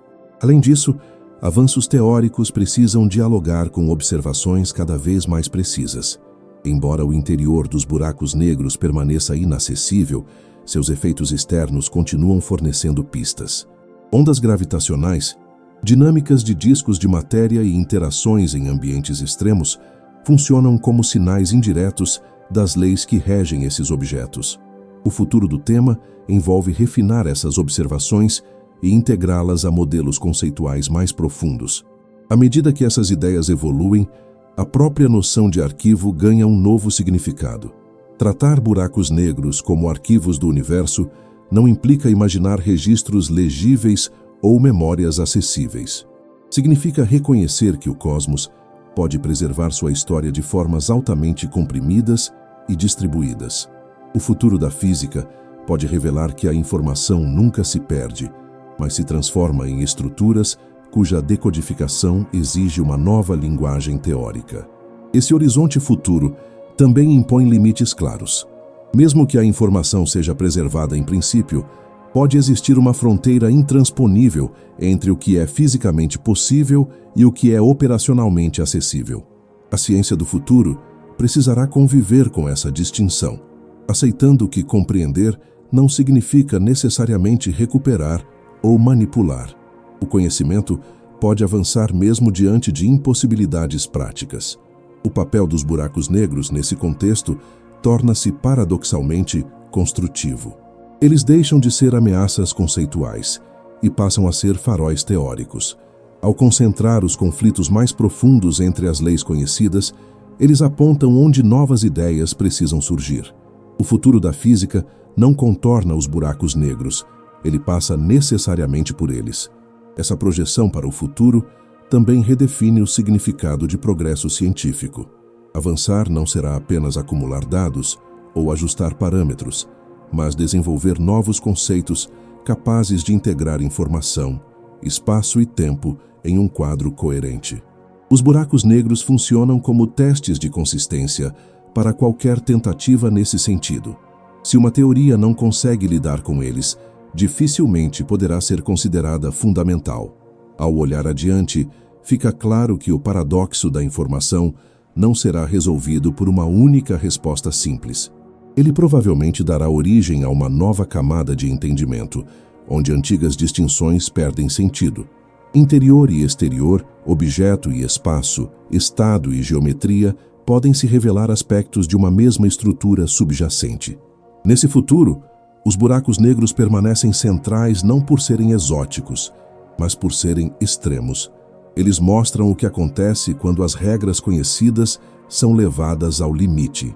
Além disso, avanços teóricos precisam dialogar com observações cada vez mais precisas. Embora o interior dos buracos negros permaneça inacessível, seus efeitos externos continuam fornecendo pistas. Ondas gravitacionais, dinâmicas de discos de matéria e interações em ambientes extremos funcionam como sinais indiretos das leis que regem esses objetos. O futuro do tema envolve refinar essas observações e integrá-las a modelos conceituais mais profundos. À medida que essas ideias evoluem, a própria noção de arquivo ganha um novo significado. Tratar buracos negros como arquivos do universo não implica imaginar registros legíveis ou memórias acessíveis. Significa reconhecer que o cosmos pode preservar sua história de formas altamente comprimidas e distribuídas. O futuro da física pode revelar que a informação nunca se perde, mas se transforma em estruturas cuja decodificação exige uma nova linguagem teórica. Esse horizonte futuro também impõe limites claros. Mesmo que a informação seja preservada em princípio, pode existir uma fronteira intransponível entre o que é fisicamente possível e o que é operacionalmente acessível. A ciência do futuro precisará conviver com essa distinção, aceitando que compreender não significa necessariamente recuperar ou manipular. O conhecimento pode avançar mesmo diante de impossibilidades práticas. O papel dos buracos negros nesse contexto torna-se paradoxalmente construtivo. Eles deixam de ser ameaças conceituais e passam a ser faróis teóricos. Ao concentrar os conflitos mais profundos entre as leis conhecidas, eles apontam onde novas ideias precisam surgir. O futuro da física não contorna os buracos negros, ele passa necessariamente por eles. Essa projeção para o futuro também redefine o significado de progresso científico. Avançar não será apenas acumular dados ou ajustar parâmetros, mas desenvolver novos conceitos capazes de integrar informação, espaço e tempo em um quadro coerente. Os buracos negros funcionam como testes de consistência para qualquer tentativa nesse sentido. Se uma teoria não consegue lidar com eles, dificilmente poderá ser considerada fundamental. Ao olhar adiante, fica claro que o paradoxo da informação não será resolvido por uma única resposta simples. Ele provavelmente dará origem a uma nova camada de entendimento, onde antigas distinções perdem sentido. Interior e exterior, objeto e espaço, estado e geometria podem se revelar aspectos de uma mesma estrutura subjacente. Nesse futuro, os buracos negros permanecem centrais não por serem exóticos, mas por serem extremos. Eles mostram o que acontece quando as regras conhecidas são levadas ao limite.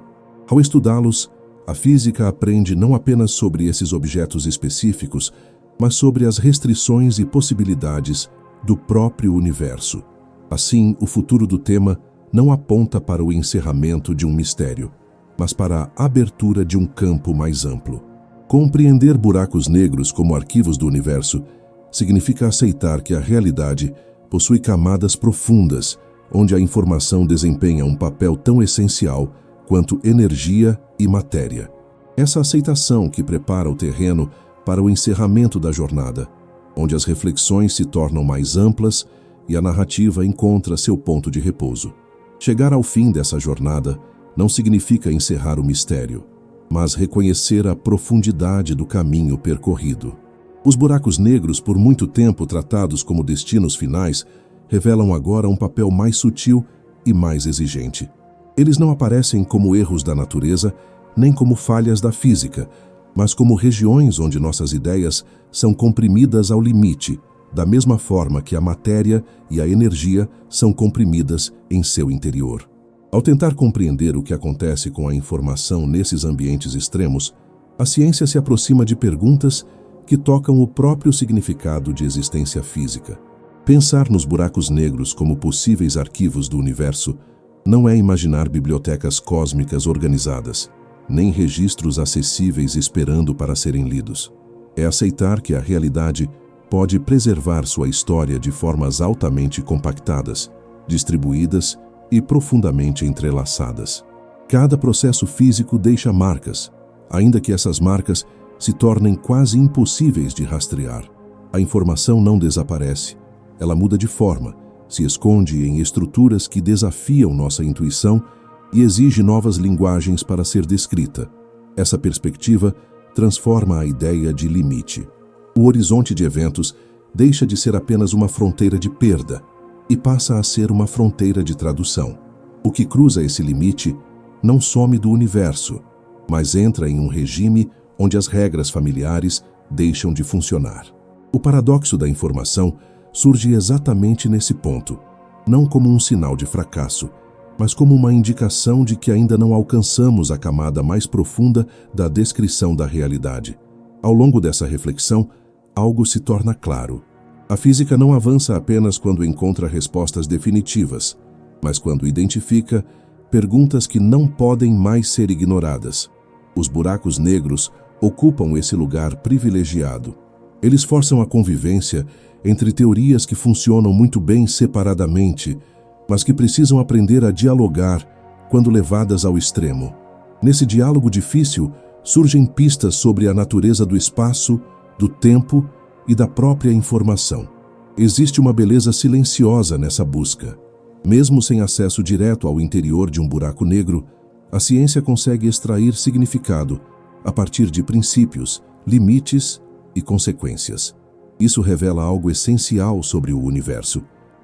Ao estudá-los, A física aprende não apenas sobre esses objetos específicos, mas sobre as restrições e possibilidades do próprio universo. Assim, o futuro do tema não aponta para o encerramento de um mistério, mas para a abertura de um campo mais amplo. Compreender buracos negros como arquivos do universo significa aceitar que a realidade possui camadas profundas, onde a informação desempenha um papel tão essencial quanto energia e matéria. Essa aceitação que prepara o terreno para o encerramento da jornada, onde as reflexões se tornam mais amplas e a narrativa encontra seu ponto de repouso. Chegar ao fim dessa jornada não significa encerrar o mistério, mas reconhecer a profundidade do caminho percorrido. Os buracos negros, por muito tempo tratados como destinos finais, revelam agora um papel mais sutil e mais exigente. Eles não aparecem como erros da natureza, nem como falhas da física, mas como regiões onde nossas ideias são comprimidas ao limite, da mesma forma que a matéria e a energia são comprimidas em seu interior. Ao tentar compreender o que acontece com a informação nesses ambientes extremos, a ciência se aproxima de perguntas que tocam o próprio significado de existência física. Pensar nos buracos negros como possíveis arquivos do universo não é imaginar bibliotecas cósmicas organizadas, nem registros acessíveis esperando para serem lidos. É aceitar que a realidade pode preservar sua história de formas altamente compactadas, distribuídas e profundamente entrelaçadas. Cada processo físico deixa marcas, ainda que essas marcas se tornem quase impossíveis de rastrear. A informação não desaparece, ela muda de forma, se esconde em estruturas que desafiam nossa intuição e exige novas linguagens para ser descrita. Essa perspectiva transforma a ideia de limite. O horizonte de eventos deixa de ser apenas uma fronteira de perda e passa a ser uma fronteira de tradução. O que cruza esse limite não some do universo, mas entra em um regime onde as regras familiares deixam de funcionar. O paradoxo da informação surge exatamente nesse ponto, não como um sinal de fracasso, mas como uma indicação de que ainda não alcançamos a camada mais profunda da descrição da realidade. Ao longo dessa reflexão, algo se torna claro. A física não avança apenas quando encontra respostas definitivas, mas quando identifica perguntas que não podem mais ser ignoradas. Os buracos negros ocupam esse lugar privilegiado. Eles forçam a convivência entre teorias que funcionam muito bem separadamente, mas que precisam aprender a dialogar quando levadas ao extremo. Nesse diálogo difícil, surgem pistas sobre a natureza do espaço, do tempo e da própria informação. Existe uma beleza silenciosa nessa busca. Mesmo sem acesso direto ao interior de um buraco negro, a ciência consegue extrair significado a partir de princípios, limites e consequências. Isso revela algo essencial sobre o universo.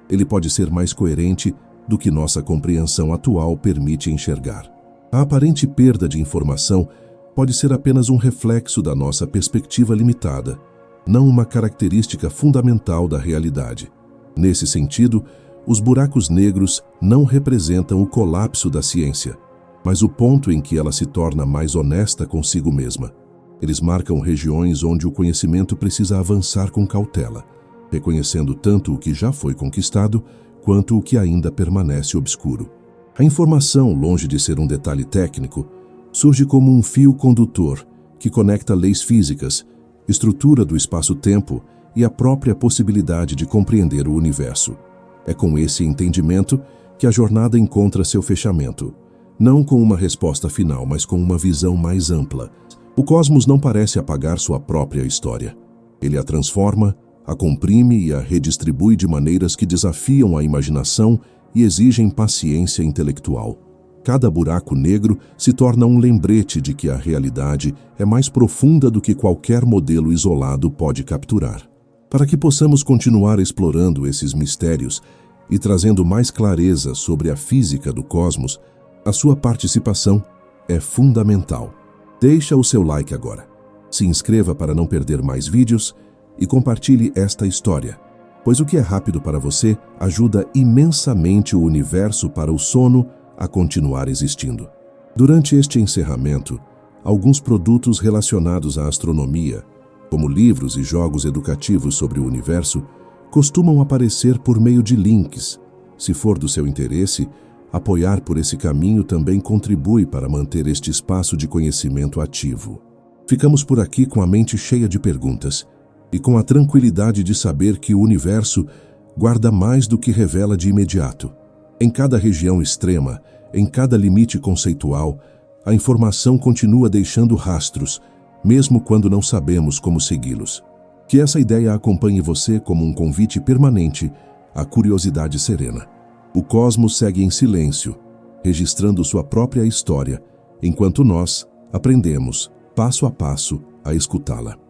Ele pode ser mais coerente do que nossa compreensão atual permite enxergar. A aparente perda de informação pode ser apenas um reflexo da nossa perspectiva limitada, não uma característica fundamental da realidade. Nesse sentido, os buracos negros não representam o colapso da ciência, mas o ponto em que ela se torna mais honesta consigo mesma. Eles marcam regiões onde o conhecimento precisa avançar com cautela, reconhecendo tanto o que já foi conquistado quanto o que ainda permanece obscuro. A informação, longe de ser um detalhe técnico, surge como um fio condutor que conecta leis físicas, estrutura do espaço-tempo e a própria possibilidade de compreender o universo. É com esse entendimento que a jornada encontra seu fechamento, não com uma resposta final, mas com uma visão mais ampla. O cosmos não parece apagar sua própria história. Ele a transforma, a comprime e a redistribui de maneiras que desafiam a imaginação e exigem paciência intelectual. Cada buraco negro se torna um lembrete de que a realidade é mais profunda do que qualquer modelo isolado pode capturar. Para que possamos continuar explorando esses mistérios e trazendo mais clareza sobre a física do cosmos, a sua participação é fundamental. Deixa o seu like agora, se inscreva para não perder mais vídeos e compartilhe esta história, pois o que é rápido para você ajuda imensamente o universo para o sono a continuar existindo. Durante este encerramento, alguns produtos relacionados à astronomia, como livros e jogos educativos sobre o universo, costumam aparecer por meio de links. Se for do seu interesse, apoiar por esse caminho também contribui para manter este espaço de conhecimento ativo. Ficamos por aqui com a mente cheia de perguntas e com a tranquilidade de saber que o universo guarda mais do que revela de imediato. Em cada região extrema, em cada limite conceitual, a informação continua deixando rastros, mesmo quando não sabemos como segui-los. Que essa ideia acompanhe você como um convite permanente à curiosidade serena. O cosmos segue em silêncio, registrando sua própria história, enquanto nós aprendemos, passo a passo, a escutá-la.